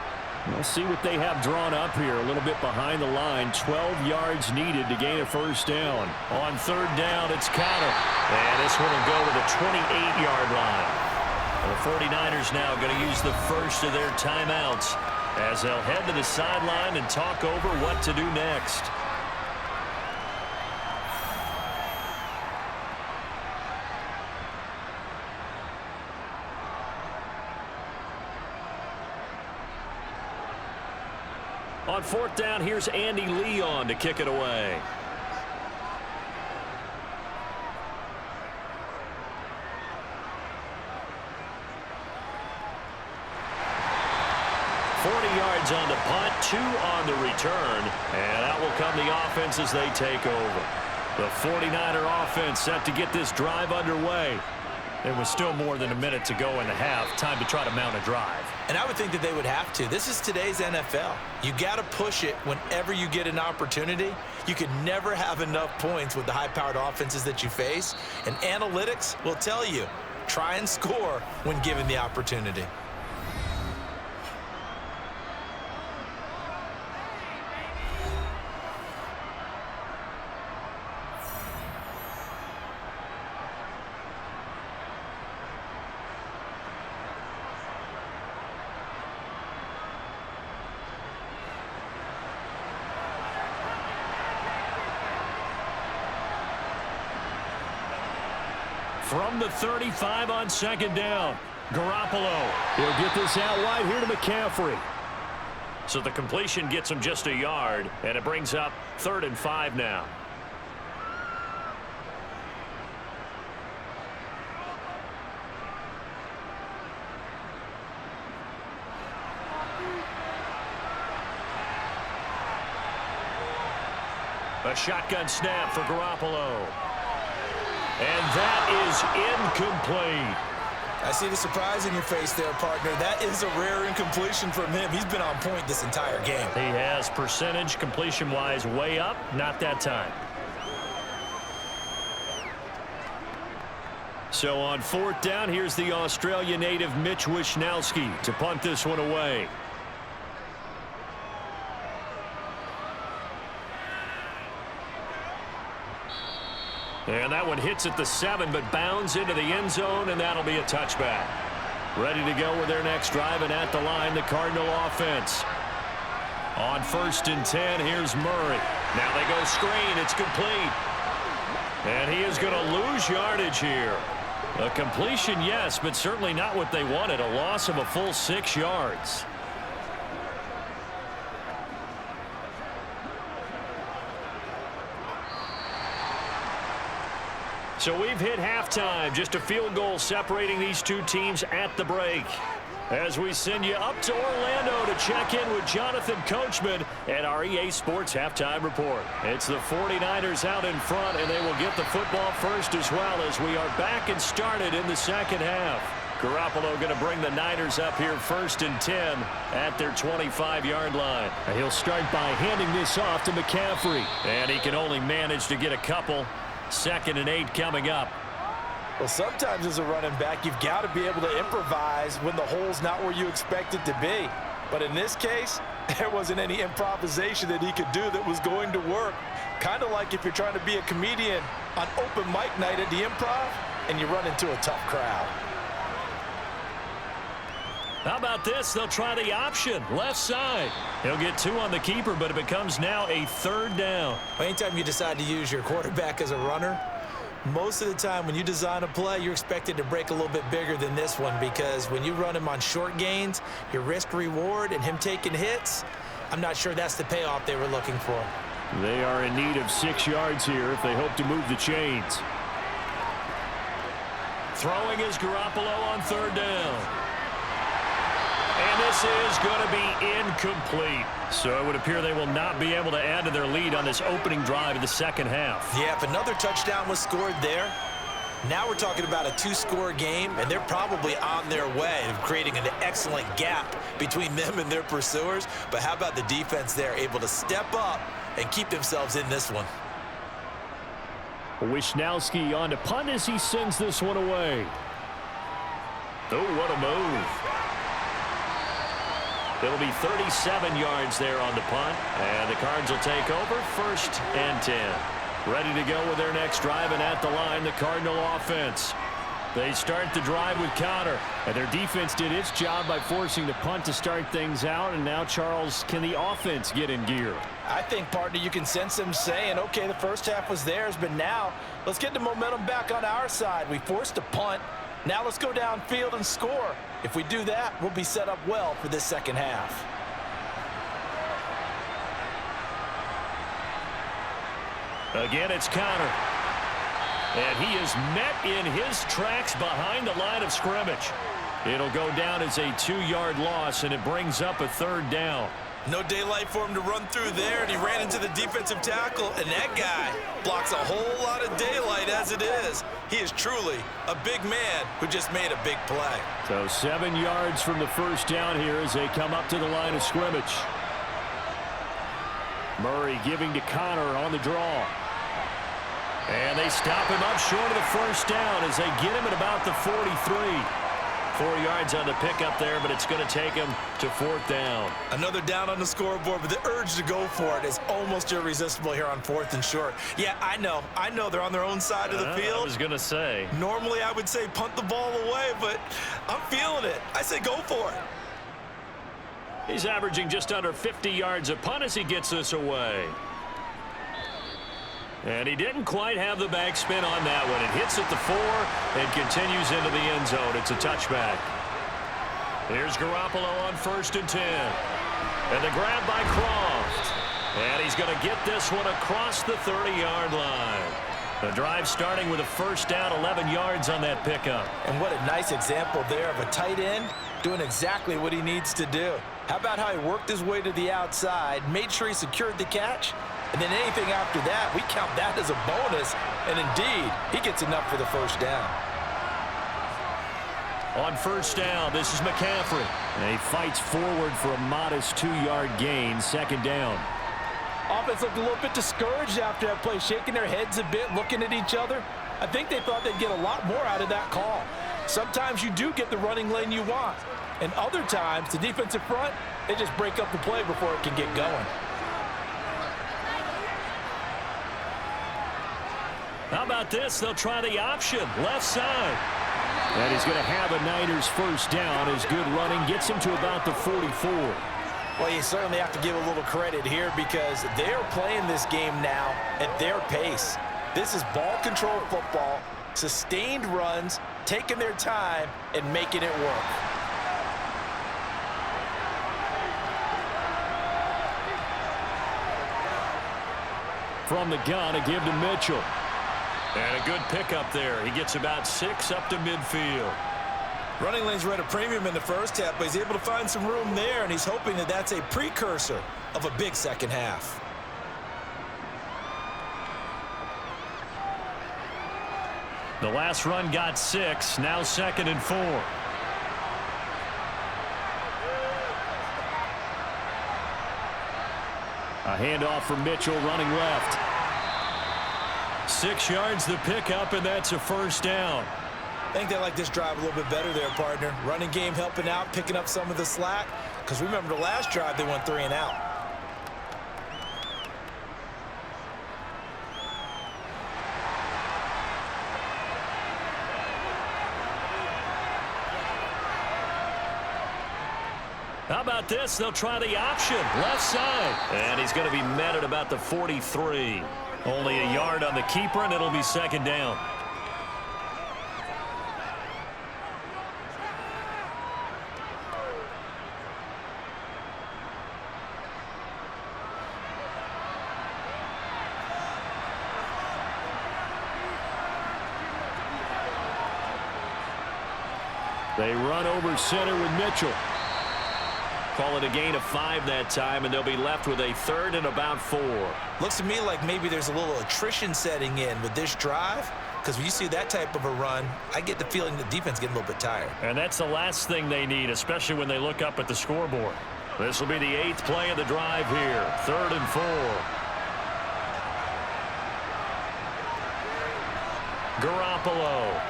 We'll see what they have drawn up here. A little bit behind the line. 12 yards needed to gain a first down. On 3rd down, it's Connor. And this one will go to the 28-yard line. The 49ers now going to use the first of their timeouts as they'll head to the sideline and talk over what to do next. On 4th down, here's Andy Leon to kick it away. Yards on the punt, 2 on the return, and out will come the offense as they take over. The 49er offense set to get this drive underway. There was still more than a minute to go in the half. Time to try to mount a drive. And I would think that they would have to. This is today's NFL. You got to push it whenever you get an opportunity. You can never have enough points with the high-powered offenses that you face. And analytics will tell you, try and score when given the opportunity. from the 35 on second down. Garoppolo. He'll get this out wide here to McCaffrey. So the completion gets him just a yard, and it brings up 3rd and 5 now. A shotgun snap for Garoppolo. And that is incomplete. I see the surprise in your face there, partner. That is a rare incompletion from him. He's been on point this entire game. He has percentage completion-wise way up, not that time. So on 4th down, here's the Australia native Mitch Wishnowsky to punt this one away. And that one hits at the 7, but bounds into the end zone, and that'll be a touchback. Ready to go with their next drive, and at the line, the Cardinal offense. On 1st and 10, here's Murray. Now they go screen. It's complete. And he is going to lose yardage here. A completion, yes, but certainly not what they wanted. A loss of a full 6 yards. So we've hit halftime. Just a field goal separating these two teams at the break. As we send you up to Orlando to check in with Jonathan Coachman at our EA Sports Halftime Report. It's the 49ers out in front, and they will get the football first as well as we are back and started in the second half. Garoppolo going to bring the Niners up here 1st and 10 at their 25-yard line. And he'll start by handing this off to McCaffrey. And he can only manage to get a couple. 2nd and 8 coming up. Well, sometimes as a running back, you've got to be able to improvise when the hole's not where you expect it to be. But in this case, there wasn't any improvisation that he could do that was going to work. Kind of like if you're trying to be a comedian on open mic night at the Improv and you run into a tough crowd. How about this? They'll try the option. Left side. He'll get 2 on the keeper, but it becomes now a 3rd down. Anytime you decide to use your quarterback as a runner, most of the time when you design a play, you're expected to break a little bit bigger than this one because when you run him on short gains, your risk-reward and him taking hits, I'm not sure that's the payoff they were looking for. They are in need of 6 yards here if they hope to move the chains. Throwing is Garoppolo on 3rd down. And this is going to be incomplete. So it would appear they will not be able to add to their lead on this opening drive of the second half. Yeah, if another touchdown was scored there, now we're talking about a 2-score game, and they're probably on their way of creating an excellent gap between them and their pursuers. But how about the defense there, able to step up and keep themselves in this one? Wishnowsky on to punt as he sends this one away. Oh, what a move. It'll be 37 yards there on the punt, and the Cards will take over 1st and 10. Ready to go with their next drive, and at the line, the Cardinal offense. They start the drive with Connor. And their defense did its job by forcing the punt to start things out, and now, Charles, can the offense get in gear? I think, partner, you can sense them saying, okay, the first half was theirs, but now let's get the momentum back on our side. We forced a punt. Now let's go downfield and score. If we do that, we'll be set up well for this second half. Again, it's Connor. And he is met in his tracks behind the line of scrimmage. It'll go down as a 2-yard loss, and it brings up a 3rd down. No daylight for him to run through there, and he ran into the defensive tackle, and that guy blocks a whole lot of daylight as it is. He is truly a big man who just made a big play. So 7 yards from the first down here as they come up to the line of scrimmage. Murray giving to Connor on the draw. And they stop him up short of the first down as they get him at about the 43. 4 yards on the pickup there, but it's going to take him to 4th down. Another down on the scoreboard, but the urge to go for it is almost irresistible here on 4th and short. Yeah, I know they're on their own side of the field. I was going to say. Normally I would say punt the ball away, but I'm feeling it. I say go for it. He's averaging just under 50 yards a punt as he gets this away. And he didn't quite have the backspin on that one. It hits at the 4 and continues into the end zone. It's a touchback. Here's Garoppolo on 1st and 10. And the grab by Croft. And he's going to get this one across the 30-yard line. The drive starting with a first down, 11 yards on that pickup. And what a nice example there of a tight end doing exactly what he needs to do. How about how he worked his way to the outside, made sure he secured the catch, and then anything after that, we count that as a bonus. And indeed, he gets enough for the first down. On first down, this is McCaffrey. And he fights forward for a modest 2-yard gain, 2nd down. Offense looked a little bit discouraged after that play, shaking their heads a bit, looking at each other. I think they thought they'd get a lot more out of that call. Sometimes you do get the running lane you want. And other times, the defensive front, they just break up the play before it can get going. How about this? They'll try the option, left side. And he's going to have a Niners first down as good running gets him to about the 44. Well, you certainly have to give a little credit here because they're playing this game now at their pace. This is ball control football, sustained runs, taking their time, and making it work. From the gun, a give to Mitchell. And a good pickup there. He gets about 6 up to midfield. Running lanes were at a premium in the first half, but he's able to find some room there, and he's hoping that that's a precursor of a big second half. The last run got 6, now 2nd and 4. A handoff from Mitchell running left. 6 yards the pickup, and that's a first down. I think they like this drive a little bit better there, partner. Running game helping out, picking up some of the slack. Because remember, the last drive, they went 3 and out. How about this? They'll try the option, left side. And he's going to be met at about the 43. Only a yard on the keeper, and it'll be 2nd down. They run over center with Mitchell. Call it a gain of 5 that time, and they'll be left with a 3rd and about 4. Looks to me like maybe there's a little attrition setting in with this drive, because when you see that type of a run, I get the feeling the defense getting a little bit tired. And that's the last thing they need, especially when they look up at the scoreboard. This will be the 8th play of the drive here, 3rd and 4. Garoppolo.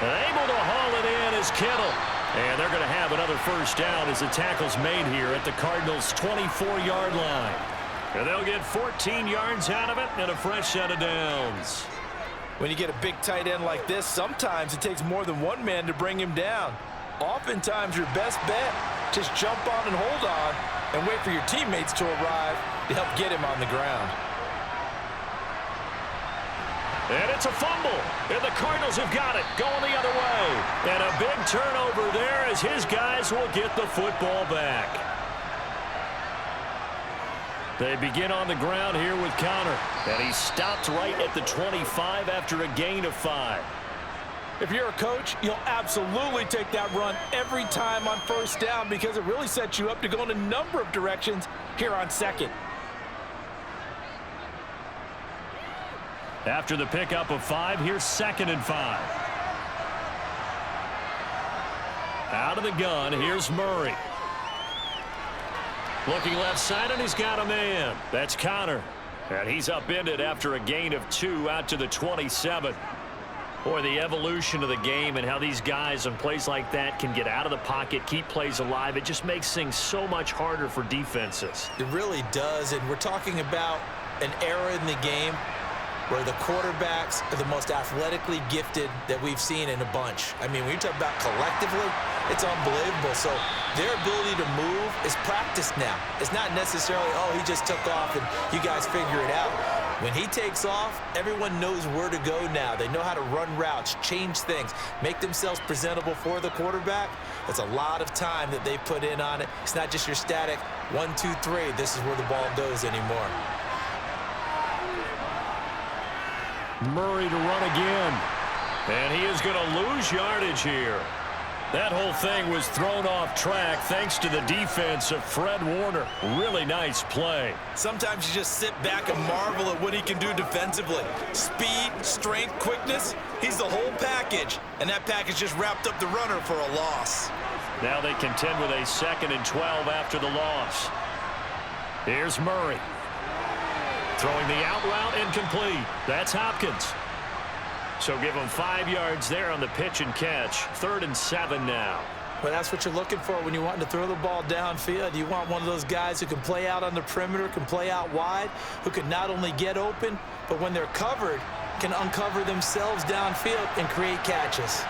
Able to haul it in is Kittle. And they're going to have another first down as the tackle's made here at the Cardinals' 24-yard line. And they'll get 14 yards out of it and a fresh set of downs. When you get a big tight end like this, sometimes it takes more than one man to bring him down. Oftentimes, your best bet, just jump on and hold on and wait for your teammates to arrive to help get him on the ground. And it's a fumble, and the Cardinals have got it, going the other way. And a big turnover there as his guys will get the football back. They begin on the ground here with Connor, and he stopped right at the 25 after a gain of 5. If you're a coach, you'll absolutely take that run every time on first down because it really sets you up to go in a number of directions here on 2nd. After the pickup of 5, here's 2nd and 5. Out of the gun, here's Murray. Looking left side, and he's got a man. That's Connor. And he's upended after a gain of 2 out to the 27. Boy, the evolution of the game and how these guys on plays like that can get out of the pocket, keep plays alive, it just makes things so much harder for defenses. It really does, and we're talking about an era in the game where the quarterbacks are the most athletically gifted that we've seen in a bunch. I mean, when you talk about collectively, it's unbelievable. So their ability to move is practiced now. It's not necessarily, oh, he just took off and you guys figure it out. When he takes off, everyone knows where to go now. They know how to run routes, change things, make themselves presentable for the quarterback. That's a lot of time that they put in on it. It's not just your static 1, 2, 3. This is where the ball goes anymore. Murray to run again. And he is going to lose yardage here. That whole thing was thrown off track thanks to the defense of Fred Warner. Really nice play. Sometimes you just sit back and marvel at what he can do defensively. Speed, strength, quickness, he's the whole package. And that package just wrapped up the runner for a loss. Now they contend with a 2nd and 12 after the loss. Here's Murray. Throwing the out route incomplete. That's Hopkins. So give him 5 yards there on the pitch and catch. 3rd and 7 now. Well, that's what you're looking for when you want to throw the ball downfield. You want one of those guys who can play out on the perimeter, can play out wide, who can not only get open, but when they're covered, can uncover themselves downfield and create catches.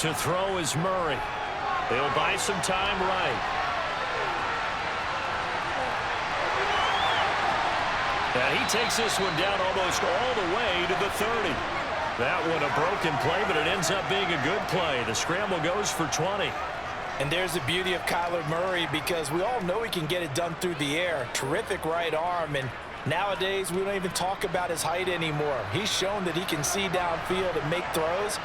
To throw is Murray. He'll buy some time right. And he takes this one down almost all the way to the 30. That one a broken play, but it ends up being a good play. The scramble goes for 20. And there's the beauty of Kyler Murray, because we all know he can get it done through the air. Terrific right arm, and nowadays we don't even talk about his height anymore. He's shown that he can see downfield and make throws,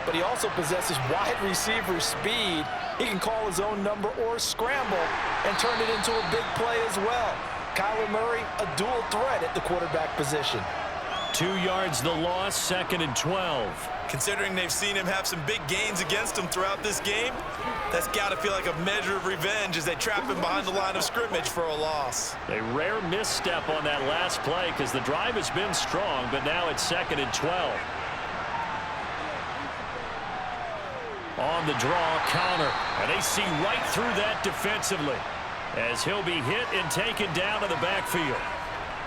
but he also possesses wide receiver speed. He can call his own number or scramble and turn it into a big play as well. Kyler Murray, a dual threat at the quarterback position. 2 yards the loss, 2nd and 12. Considering they've seen him have some big gains against him throughout this game, that's got to feel like a measure of revenge as they trap him behind the line of scrimmage for a loss. A rare misstep on that last play because the drive has been strong, but now it's 2nd and 12. On the draw, counter, and they see right through that defensively as he'll be hit and taken down to the backfield.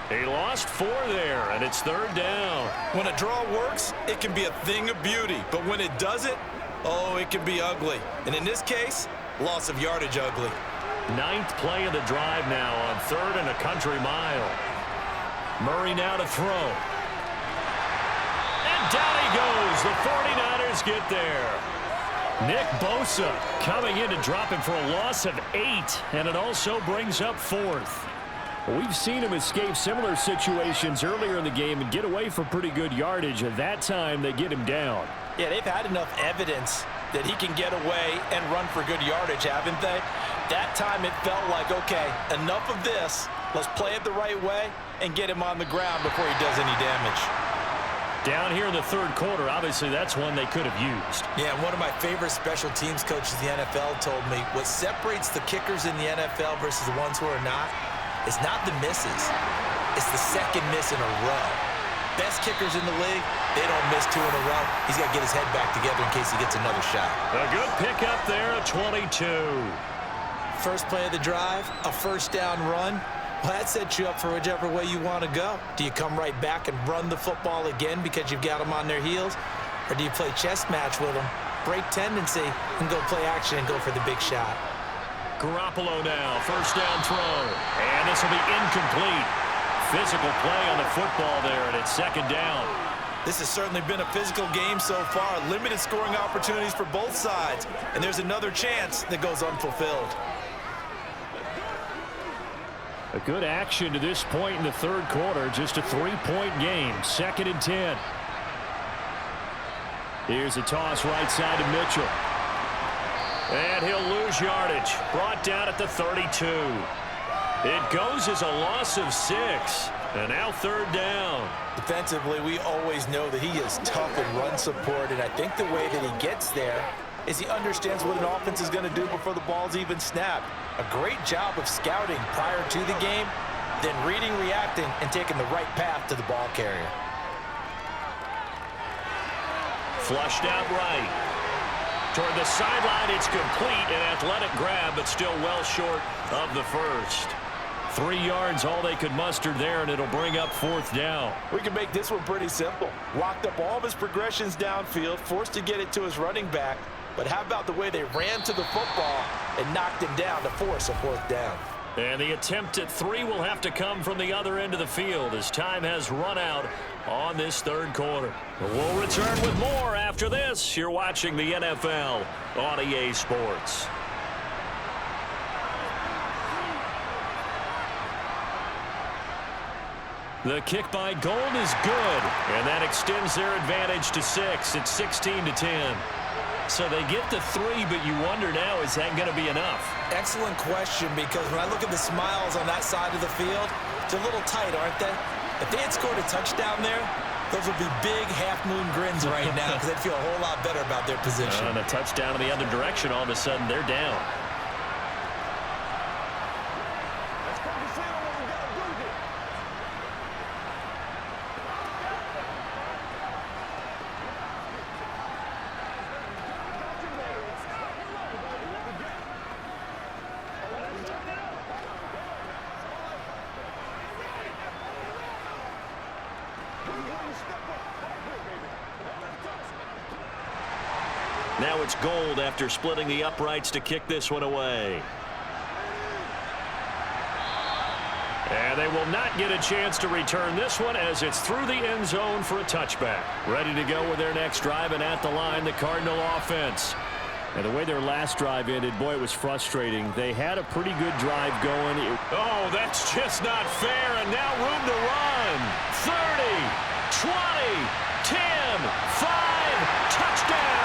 He lost 4 there, and it's 3rd down. When a draw works, it can be a thing of beauty. But when it doesn't, oh, it can be ugly. And in this case, loss of yardage ugly. 9th play of the drive now on 3rd and a country mile. Murray now to throw. And down he goes. The 49ers get there. Nick Bosa coming in to drop him for a loss of 8, and it also brings up 4th. We've seen him escape similar situations earlier in the game and get away for pretty good yardage. At that time, they get him down. Yeah, they've had enough evidence that he can get away and run for good yardage, haven't they? That time it felt like, okay, enough of this. Let's play it the right way and get him on the ground before he does any damage. Down here in the 3rd quarter, obviously that's one they could have used. Yeah, one of my favorite special teams coaches in the NFL told me what separates the kickers in the NFL versus the ones who are not is not the misses. It's the second miss in a row. Best kickers in the league, they don't miss 2 in a row. He's got to get his head back together in case he gets another shot. A good pickup there at 22. First play of the drive, a 1st down run. Well, that sets you up for whichever way you want to go. Do you come right back and run the football again because you've got them on their heels? Or do you play chess match with them, break tendency, and go play action and go for the big shot? Garoppolo now, 1st down throw. And this will be incomplete. Physical play on the football there, and it's 2nd down. This has certainly been a physical game so far. Limited scoring opportunities for both sides. And there's another chance that goes unfulfilled. A good action to this point in the 3rd quarter. Just a 3-point game. 2nd and 10. Here's a toss right side to Mitchell. And he'll lose yardage. Brought down at the 32. It goes as a loss of 6. And now 3rd down. Defensively, we always know that he is tough in run support. And I think the way that he gets there is he understands what an offense is going to do before the ball's even snapped. A great job of scouting prior to the game, then reading, reacting, and taking the right path to the ball carrier. Flushed out right. Toward the sideline, it's complete. An athletic grab, but still well short of the 1st. 3 yards, all they could muster there, and it'll bring up 4th down. We can make this one pretty simple. Locked up all of his progressions downfield, forced to get it to his running back. But how about the way they ran to the football and knocked him down to force a 4th down? And the attempt at 3 will have to come from the other end of the field as time has run out on this third quarter. We'll return with more after this. You're watching the NFL on EA Sports. The kick by Gold is good, and that extends their advantage to 6. It's 16-10. So they get the 3, but you wonder now, is that going to be enough? Excellent question, because when I look at the smiles on that side of the field, they're a little tight, aren't they? If they had scored a touchdown there, those would be big half-moon grins right now because they'd feel a whole lot better about their position. And a touchdown in the other direction, all of a sudden they're down. Now it's Gold after splitting the uprights to kick this one away. And they will not get a chance to return this one as it's through the end zone for a touchback. Ready to go with their next drive, and at the line, the Cardinal offense. And the way their last drive ended, boy, it was frustrating. They had a pretty good drive going. Oh, that's just not fair, and now room to run. 30, 20, 10, 5, touchdown!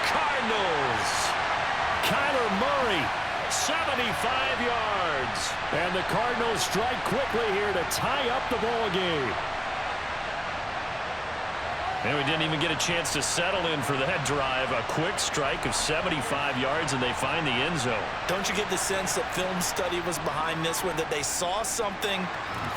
Cardinals. Kyler Murray, 75 yards. And the Cardinals strike quickly here to tie up the ball game. And we didn't even get a chance to settle in for that drive. A quick strike of 75 yards, and they find the end zone. Don't you get the sense that film study was behind this one, that they saw something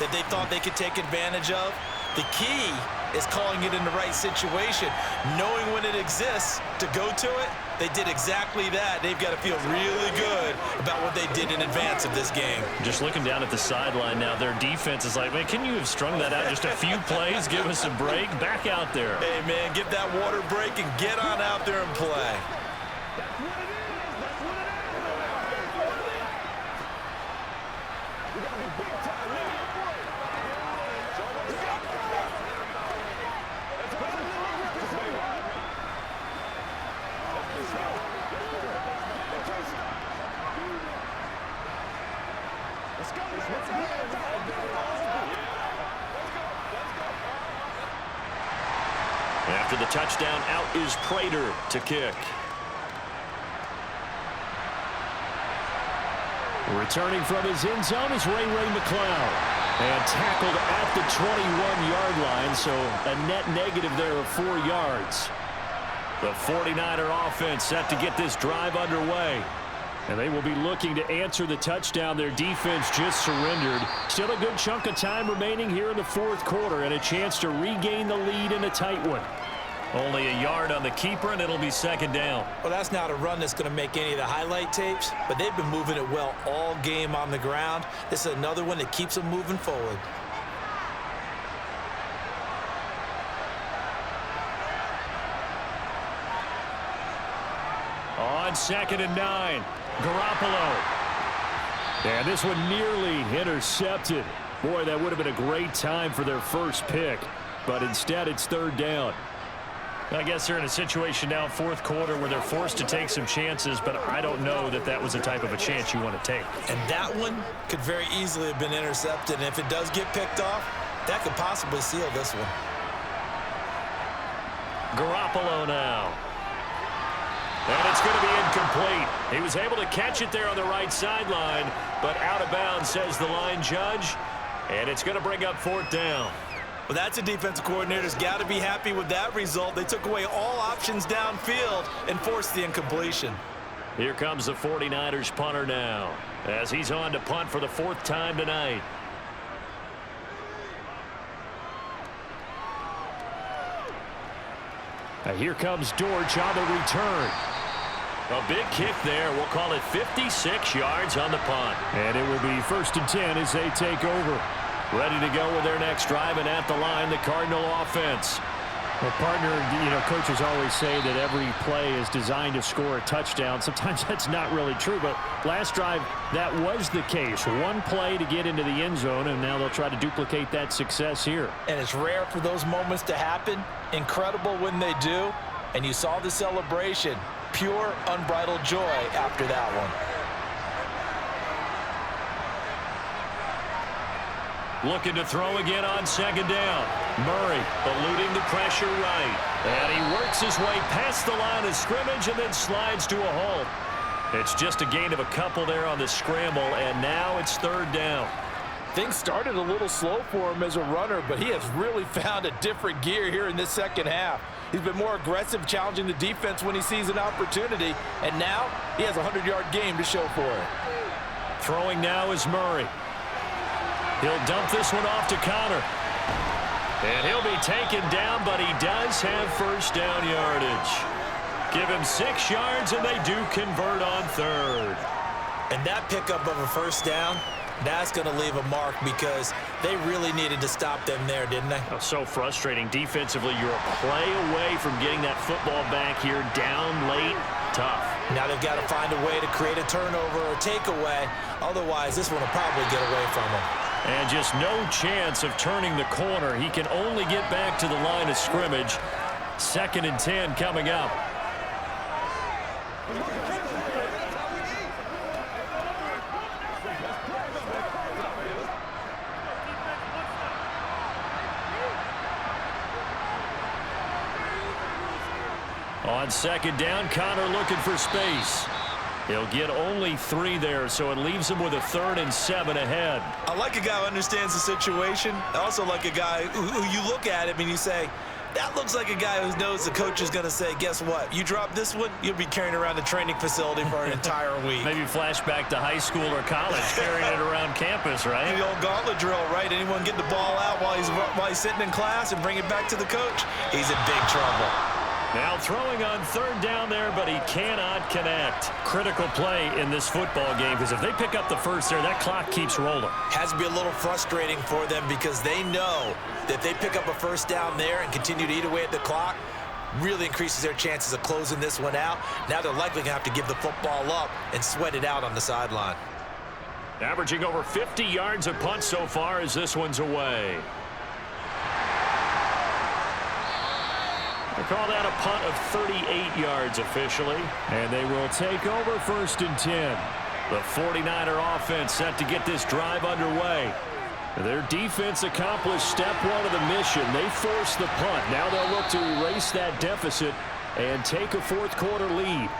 that they thought they could take advantage of? The key is calling it in the right situation, knowing when it exists to go to it. They did exactly that. They've got to feel really good about what they did in advance of this game. Just looking down at the sideline now, their defense is like, man, can you have strung that out just a few plays? Give us a break. Back out there. Hey, man, get that water break and get on out there and play. After the touchdown, out is Prater to kick. Returning from his end zone is Ray McCloud. And tackled at the 21-yard line, so a net negative there of 4 yards. The 49er offense set to get this drive underway. And they will be looking to answer the touchdown. Their defense just surrendered. Still a good chunk of time remaining here in the fourth quarter and a chance to regain the lead in a tight one. Only a yard on the keeper, and it'll be second down. Well, that's not a run that's going to make any of the highlight tapes, but they've been moving it well all game on the ground. This is another one that keeps them moving forward. On 2nd and 9, Garoppolo. And this one nearly intercepted. Boy, that would have been a great time for their first pick, but instead it's third down. I guess they're in a situation now, fourth quarter, where they're forced to take some chances, but I don't know that that was the type of a chance you want to take. And that one could very easily have been intercepted, and if it does get picked off, that could possibly seal this one. Garoppolo now. And it's going to be incomplete. He was able to catch it there on the right sideline, but out of bounds, says the line judge, and it's going to bring up fourth down. Well, that's a defensive coordinator's got to be happy with that result. They took away all options downfield and forced the incompletion. Here comes the 49ers punter now, as he's on to punt for the fourth time tonight. Here comes Dortch on the return. A big kick there. We'll call it 56 yards on the punt. And it will be 1st and 10 as they take over. Ready to go with their next drive, and at the line, the Cardinal offense. Well, partner, coaches always say that every play is designed to score a touchdown. Sometimes that's not really true, but last drive, that was the case. One play to get into the end zone, and now they'll try to duplicate that success here. And it's rare for those moments to happen. Incredible when they do. And you saw the celebration. Pure, unbridled joy after that one. Looking to throw again on second down. Murray eluding the pressure right. And he works his way past the line of scrimmage and then slides to a halt. It's just a gain of a couple there on the scramble, and now it's third down. Things started a little slow for him as a runner, but he has really found a different gear here in this second half. He's been more aggressive, challenging the defense when he sees an opportunity, and now he has a 100-yard game to show for it. Throwing now is Murray. He'll dump this one off to Connor. And he'll be taken down, but he does have first down yardage. Give him 6 yards, and they do convert on third. And that pickup of a first down, that's going to leave a mark because they really needed to stop them there, didn't they? Oh, so frustrating. Defensively, you're a play away from getting that football back here down late. Tough. Now they've got to find a way to create a turnover or takeaway. Otherwise, this one will probably get away from them. And just no chance of turning the corner. He can only get back to the line of scrimmage. 2nd and 10 coming up. On second down, Connor looking for space. He'll get only 3 there, so it leaves him with a 3rd and 7 ahead. I like a guy who understands the situation. I also like a guy who you look at him and you say, that looks like a guy who knows the coach is going to say, guess what? You drop this one, you'll be carrying around the training facility for an entire week. Maybe flashback to high school or college, carrying it around campus, right? The old gauntlet drill, right? Anyone get the ball out while he's sitting in class and bring it back to the coach? He's in big trouble. Now throwing on 3rd down there, but he cannot connect. Critical play in this football game, because if they pick up the first there, that clock keeps rolling. Has to be a little frustrating for them because they know that if they pick up a first down there and continue to eat away at the clock, really increases their chances of closing this one out. Now they're likely going to have to give the football up and sweat it out on the sideline. Averaging over 50 yards a punt so far as this one's away. They call that a punt of 38 yards officially. And they will take over 1st and 10. The 49er offense set to get this drive underway. Their defense accomplished step 1 of the mission. They forced the punt. Now they'll look to erase that deficit and take a 4th quarter lead.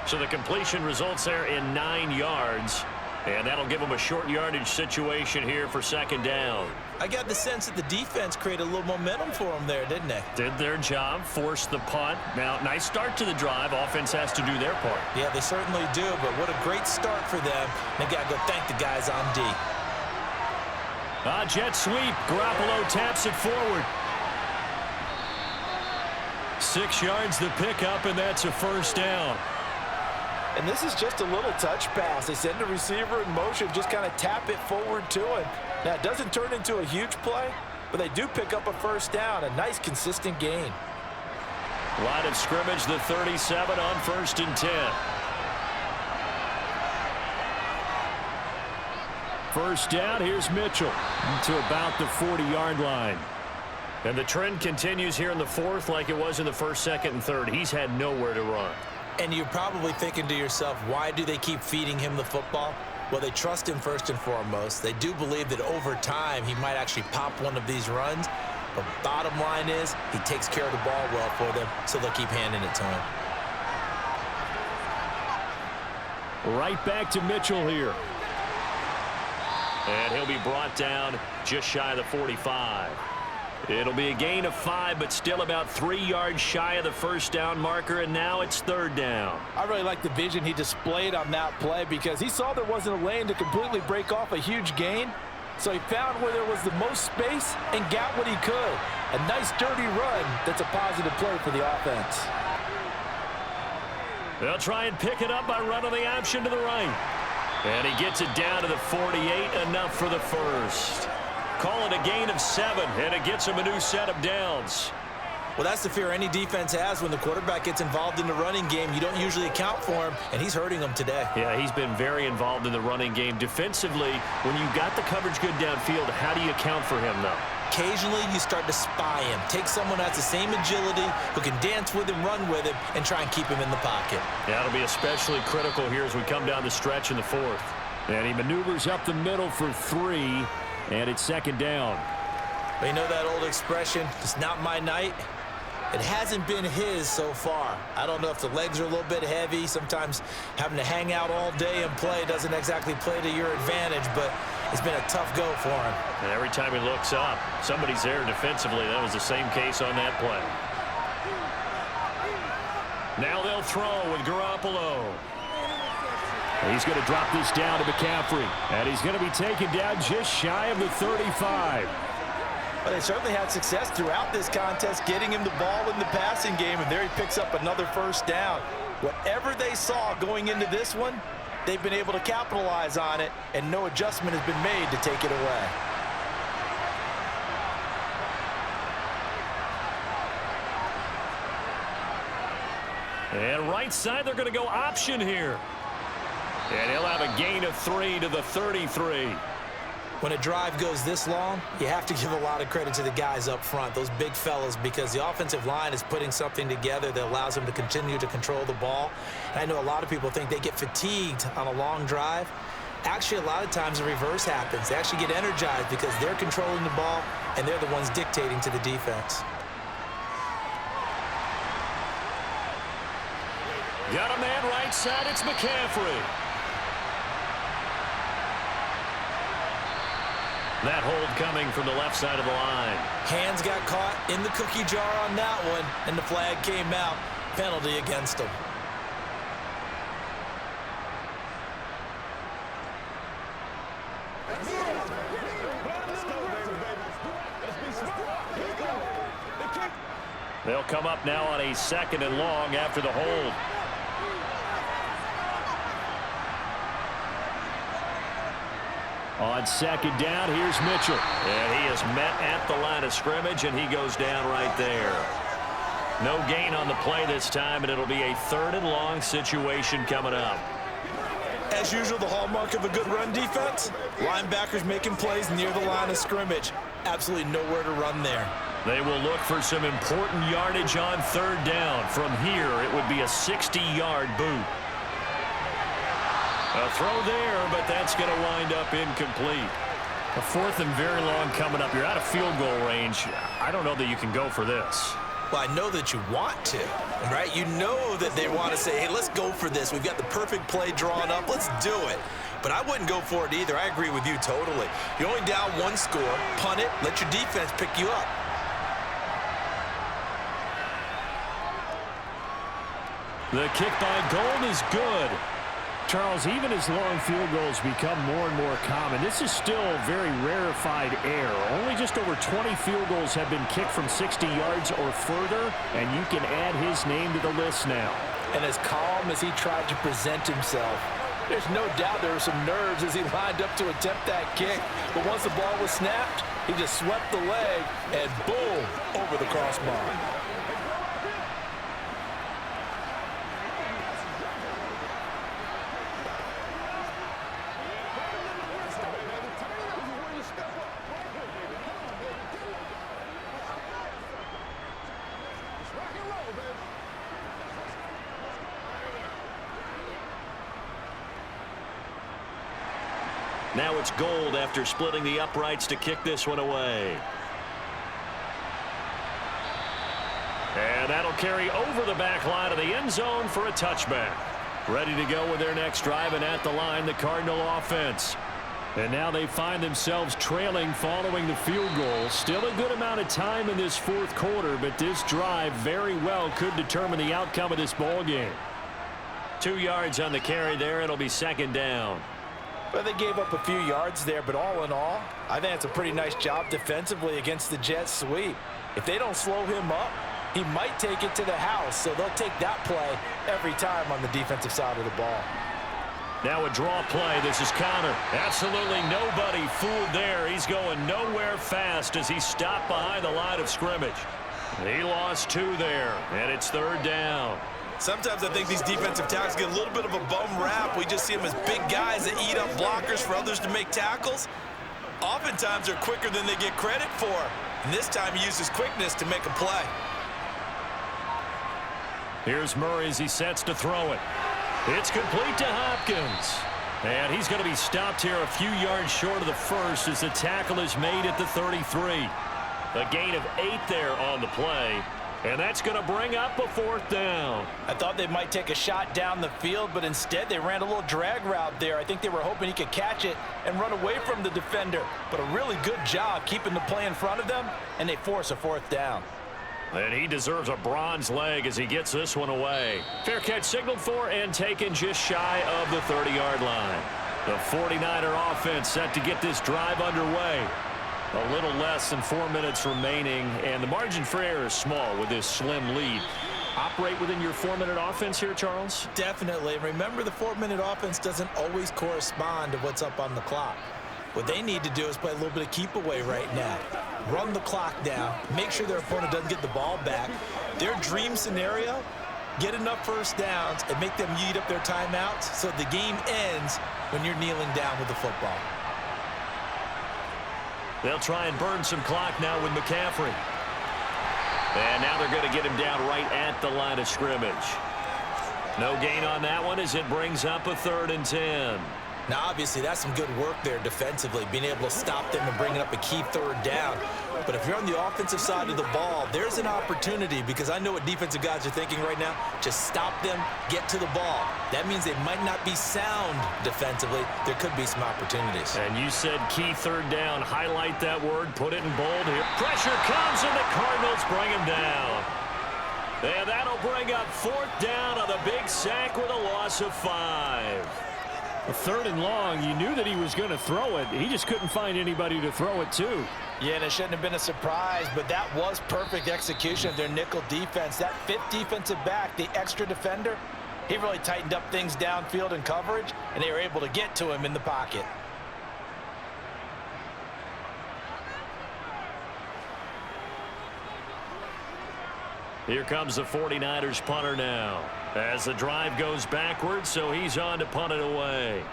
So the completion results there in 9 yards. And that'll give them a short yardage situation here for 2nd down. I got the sense that the defense created a little momentum for them there, didn't they? Did their job, forced the punt. Now, nice start to the drive. Offense has to do their part. Yeah, they certainly do, but what a great start for them. They got to go thank the guys on D. Jet sweep. Garoppolo taps it forward. 6 yards the pickup, and that's a first down. And this is just a little touch pass. They send the receiver in motion, just kind of tap it forward to him. Now, it doesn't turn into a huge play, but they do pick up a first down. A nice, consistent gain. Line of scrimmage, the 37 on 1st and 10. First down, here's Mitchell to about the 40-yard line. And the trend continues here in the 4th like it was in the 1st, 2nd, and 3rd. He's had nowhere to run. And you're probably thinking to yourself, why do they keep feeding him the football? Well, they trust him first and foremost. They do believe that over time he might actually pop one of these runs. But bottom line is he takes care of the ball well for them, so they'll keep handing it to him. Right back to Mitchell here. And he'll be brought down just shy of the 45. It'll be a gain of 5, but still about 3 yards shy of the first down marker, and now it's 3rd down. I really like the vision he displayed on that play because he saw there wasn't a lane to completely break off a huge gain. So he found where there was the most space and got what he could. A nice, dirty run that's a positive play for the offense. They'll try and pick it up by running the option to the right. And he gets it down to the 48, enough for the first. Call it a gain of 7, and it gets him a new set of downs. Well, that's the fear any defense has when the quarterback gets involved in the running game. You don't usually account for him, and he's hurting them today. Yeah, he's been very involved in the running game. Defensively, when you got the coverage good downfield, how do you account for him, though? Occasionally, you start to spy him. Take someone who has the same agility, who can dance with him, run with him, and try and keep him in the pocket. Yeah, it'll be especially critical here as we come down the stretch in the fourth. And he maneuvers up the middle for 3, and it's second down. But you know that old expression, it's not my night? It hasn't been his so far. I don't know if the legs are a little bit heavy. Sometimes having to hang out all day and play doesn't exactly play to your advantage, but it's been a tough go for him. And every time he looks up, somebody's there defensively. That was the same case on that play. Now they'll throw with Garoppolo. He's going to drop this down to McCaffrey, and he's going to be taken down just shy of the 35. Well, they certainly had success throughout this contest getting him the ball in the passing game, and there he picks up another first down. Whatever they saw going into this one, they've been able to capitalize on it, and no adjustment has been made to take it away. And right side, they're going to go option here. And he'll have a gain of 3 to the 33. When a drive goes this long, you have to give a lot of credit to the guys up front, those big fellas, because the offensive line is putting something together that allows them to continue to control the ball. And I know a lot of people think they get fatigued on a long drive. Actually, a lot of times the reverse happens. They actually get energized because they're controlling the ball, and they're the ones dictating to the defense. Got a man right side. It's McCaffrey. That hold coming from the left side of the line. Hands got caught in the cookie jar on that one, and the flag came out. Penalty against him. They'll come up now on a 2nd and long after the hold. On 2nd down, here's Mitchell. And he is met at the line of scrimmage, and he goes down right there. No gain on the play this time, and it'll be a 3rd and long situation coming up. As usual, the hallmark of a good run defense, linebackers making plays near the line of scrimmage. Absolutely nowhere to run there. They will look for some important yardage on 3rd down. From here, it would be a 60-yard boot. A throw there, but that's going to wind up incomplete. A 4th and very long coming up. You're out of field goal range. I don't know that you can go for this. Well, I know that you want to, right? You know that they want to say, hey, let's go for this. We've got the perfect play drawn up. Let's do it. But I wouldn't go for it either. I agree with you totally. You're only down 1 score. Punt it. Let your defense pick you up. The kick by Gold is good. Charles, even as long field goals become more and more common, this is still very rarefied air. Only just over 20 field goals have been kicked from 60 yards or further, and you can add his name to the list now. And as calm as he tried to present himself, there's no doubt there were some nerves as he lined up to attempt that kick. But once the ball was snapped, he just swept the leg and boom, over the crossbar. Now it's Gold after splitting the uprights to kick this one away. And that'll carry over the back line of the end zone for a touchback. Ready to go with their next drive, and at the line, the Cardinal offense. And now they find themselves trailing following the field goal. Still a good amount of time in this 4th quarter, but this drive very well could determine the outcome of this ball game. 2 yards on the carry there. It'll be 2nd down. Well, they gave up a few yards there, but all in all, I think it's a pretty nice job defensively against the Jets sweep. If they don't slow him up, he might take it to the house, so they'll take that play every time on the defensive side of the ball. Now a draw play. This is Connor. Absolutely nobody fooled there. He's going nowhere fast as he stopped behind the line of scrimmage. He lost 2 there, and it's 3rd down. Sometimes I think these defensive tackles get a little bit of a bum rap. We just see them as big guys that eat up blockers for others to make tackles. Oftentimes they're quicker than they get credit for. And this time he uses quickness to make a play. Here's Murray as he sets to throw it. It's complete to Hopkins. And he's going to be stopped here a few yards short of the first as the tackle is made at the 33. A gain of 8 there on the play. And that's going to bring up a 4th down. I thought they might take a shot down the field, but instead they ran a little drag route there. I think they were hoping he could catch it and run away from the defender. But a really good job keeping the play in front of them, and they force a 4th down. And he deserves a bronze leg as he gets this one away. Fair catch signaled for and taken just shy of the 30-yard line. The 49er offense set to get this drive underway. A little less than 4 minutes remaining, and the margin for error is small with this slim lead. Operate within your 4-minute offense here, Charles? Definitely. Remember, the 4-minute offense doesn't always correspond to what's up on the clock. What they need to do is play a little bit of keep away right now. Run the clock down. Make sure their opponent doesn't get the ball back. Their dream scenario, get enough first downs and make them eat up their timeouts so the game ends when you're kneeling down with the football. They'll try and burn some clock now with McCaffrey. And now they're going to get him down right at the line of scrimmage. No gain on that one as it brings up a 3rd and 10. Now, obviously, that's some good work there defensively, being able to stop them and bringing up a key 3rd down. But if you're on the offensive side of the ball, there's an opportunity, because I know what defensive guys are thinking right now. Just stop them, get to the ball. That means they might not be sound defensively. There could be some opportunities. And you said key 3rd down. Highlight that word. Put it in bold here. Pressure comes, and the Cardinals bring him down. And that'll bring up 4th down on the big sack with a loss of 5. A 3rd and long, you knew that he was going to throw it. He just couldn't find anybody to throw it to. Yeah, and it shouldn't have been a surprise, but that was perfect execution of their nickel defense. That 5th defensive back, the extra defender, he really tightened up things downfield in coverage, and they were able to get to him in the pocket. Here comes the 49ers punter now as the drive goes backwards, so he's on to punt it away.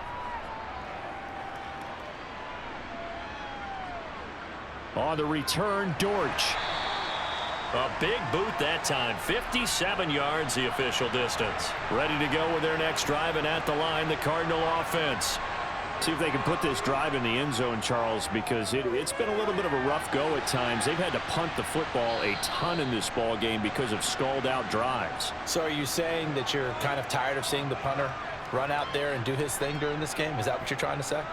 On the return, Dortch. A big boot that time. 57 yards the official distance. Ready to go with their next drive, and at the line, the Cardinal offense. See if they can put this drive in the end zone, Charles, because it's been a little bit of a rough go at times. They've had to punt the football a ton in this ball game because of stalled-out drives. So are you saying that you're kind of tired of seeing the punter run out there and do his thing during this game? Is that what you're trying to say?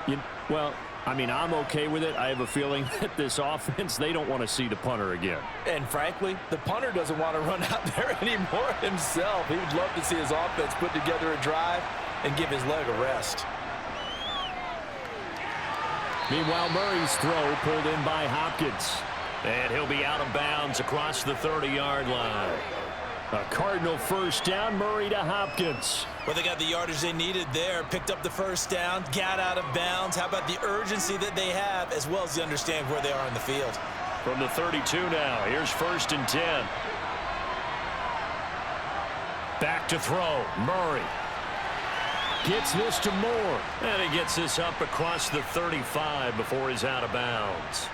Well, I mean, I'm okay with it. I have a feeling that this offense, they don't want to see the punter again. And frankly, the punter doesn't want to run out there anymore himself. He would love to see his offense put together a drive and give his leg a rest. Meanwhile, Murray's throw pulled in by Hopkins. And he'll be out of bounds across the 30-yard line. A Cardinal 1st down, Murray to Hopkins. Well, they got the yardage they needed there, picked up the 1st down, got out of bounds. How about the urgency that they have, as well as they understand where they are in the field? From the 32 now, here's 1st and 10. Back to throw, Murray. Gets this to Moore. And he gets this up across the 35 before he's out of bounds.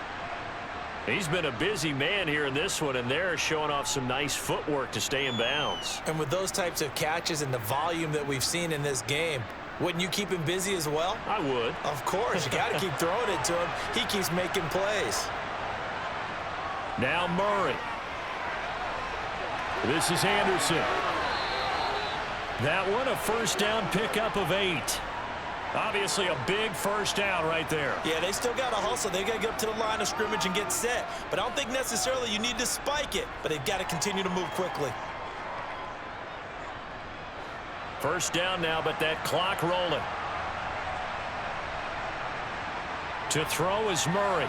He's been a busy man here in this one, and they're showing off some nice footwork to stay in bounds. And with those types of catches and the volume that we've seen in this game, wouldn't you keep him busy as well? I would. Of course. You got to keep throwing it to him. He keeps making plays. Now Murray. This is Anderson. That one, a 1st down pickup of 8. Obviously a big 1st down right there. Yeah, they still got to hustle. They got to get up to the line of scrimmage and get set. But I don't think necessarily you need to spike it. But they've got to continue to move quickly. 1st down now, but that clock rolling. To throw is Murray.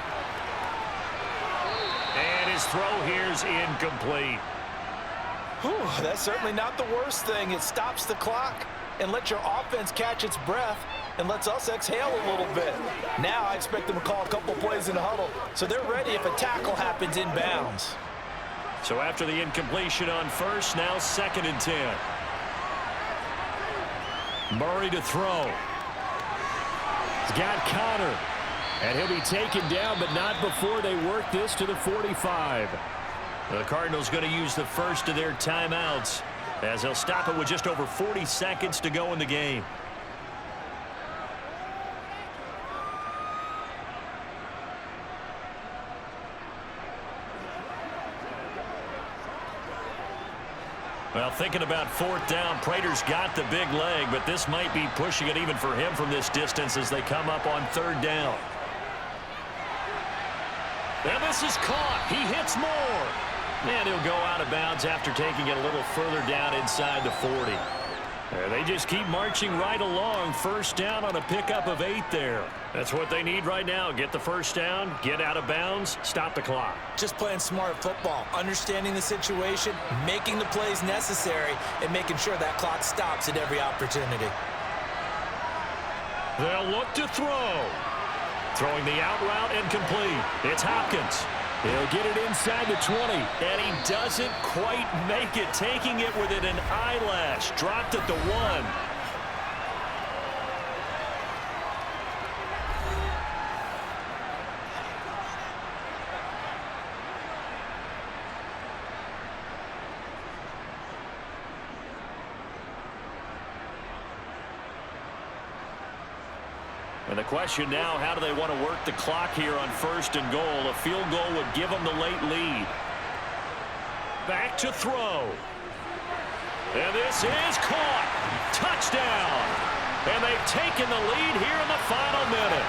And his throw here's incomplete. Whew, that's certainly not the worst thing. It stops the clock and lets your offense catch its breath and lets us exhale a little bit. Now I expect them to call a couple plays in the huddle, so they're ready if a tackle happens in bounds. So after the incompletion on first, now 2nd and 10. Murray to throw. He's got Connor. And he'll be taken down, but not before they work this to the 45. The Cardinals going to use the first of their timeouts as they'll stop it with just over 40 seconds to go in the game. Well, thinking about 4th down, Prater's got the big leg, but this might be pushing it even for him from this distance as they come up on 3rd down. And this is caught. He hits more. And he'll go out of bounds after taking it a little further down inside the 40. They just keep marching right along. 1st down on a pickup of 8 there. That's what they need right now. Get the 1st down, get out of bounds, stop the clock. Just playing smart football, understanding the situation, making the plays necessary, and making sure that clock stops at every opportunity. They'll look to throw. Throwing the out route and complete. It's Hopkins. He'll get it inside the 20. And he doesn't quite make it. Taking it within an eyelash. Dropped at the 1. And the question now, how do they want to work the clock here on 1st and goal? A field goal would give them the late lead. Back to throw. And this is caught. Touchdown. And they've taken the lead here in the final minute.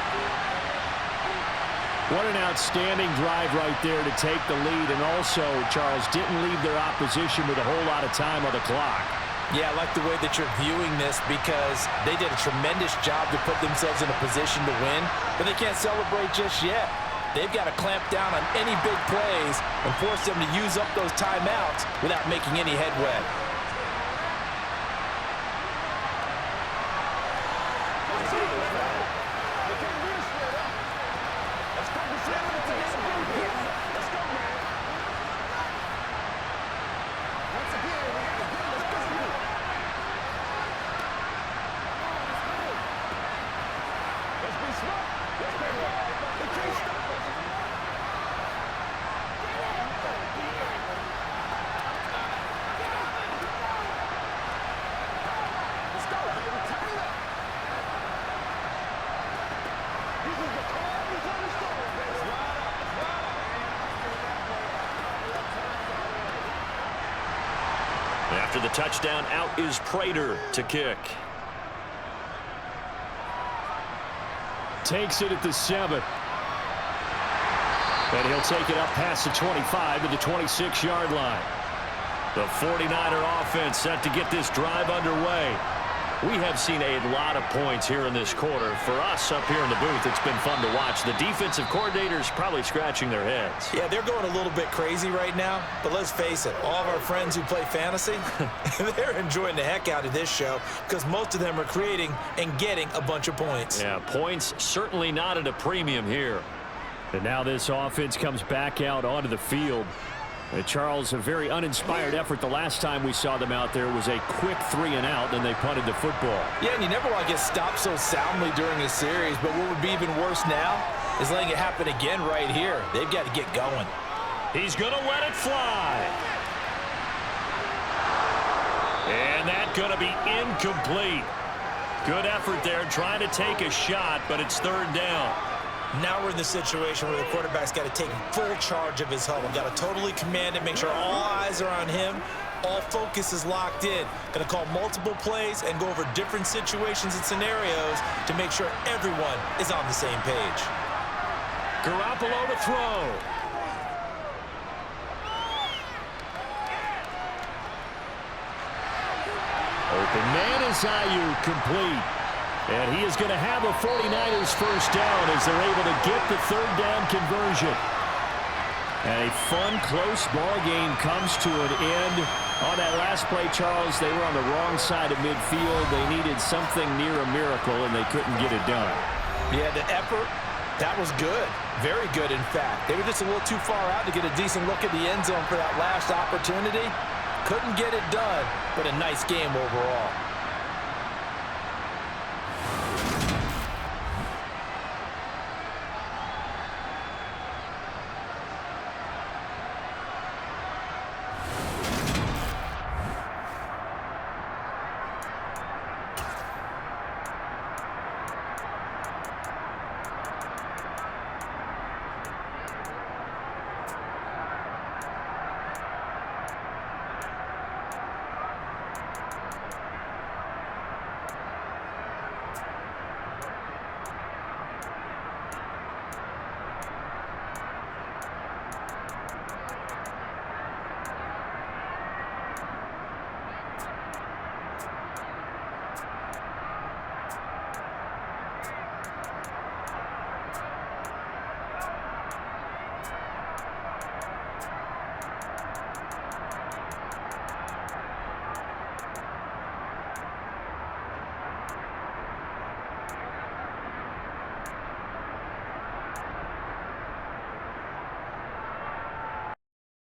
What an outstanding drive right there to take the lead. And also, Charles, didn't leave their opposition with a whole lot of time on the clock. Yeah, I like the way that you're viewing this because they did a tremendous job to put themselves in a position to win, but they can't celebrate just yet. They've got to clamp down on any big plays and force them to use up those timeouts without making any headway. After the touchdown, out is Prater to kick. Takes it at the 7. And he'll take it up past the 25 to the 26-yard line. The 49er offense set to get this drive underway. We have seen a lot of points here in this quarter. For us up here in the booth, it's been fun to watch. The defensive coordinators probably scratching their heads. Yeah, they're going a little bit crazy right now, but let's face it, all of our friends who play fantasy, they're enjoying the heck out of this show because most of them are creating and getting a bunch of points. Yeah, points certainly not at a premium here. And now this offense comes back out onto the field. Charles, a very uninspired effort. The last time we saw them out there was a quick 3-and-out, then they punted the football. Yeah, and you never want to get stopped so soundly during a series, but what would be even worse now is letting it happen again right here. They've got to get going. He's going to let it fly. And that's going to be incomplete. Good effort there trying to take a shot, but it's 3rd down. Now we're in the situation where the quarterback's got to take full charge of his huddle. Got to totally command it, make sure all eyes are on him. All focus is locked in. Going to call multiple plays and go over different situations and scenarios to make sure everyone is on the same page. Garoppolo to throw. Open man is Ayuk, complete. And he is going to have a 49ers 1st down as they're able to get the 3rd down conversion. And a fun, close ball game comes to an end. On that last play, Charles, they were on the wrong side of midfield. They needed something near a miracle, and they couldn't get it done. Yeah, the effort That was good. Very good, in fact. They were just a little too far out to get a decent look at the end zone for that last opportunity. Couldn't get it done, but a nice game overall.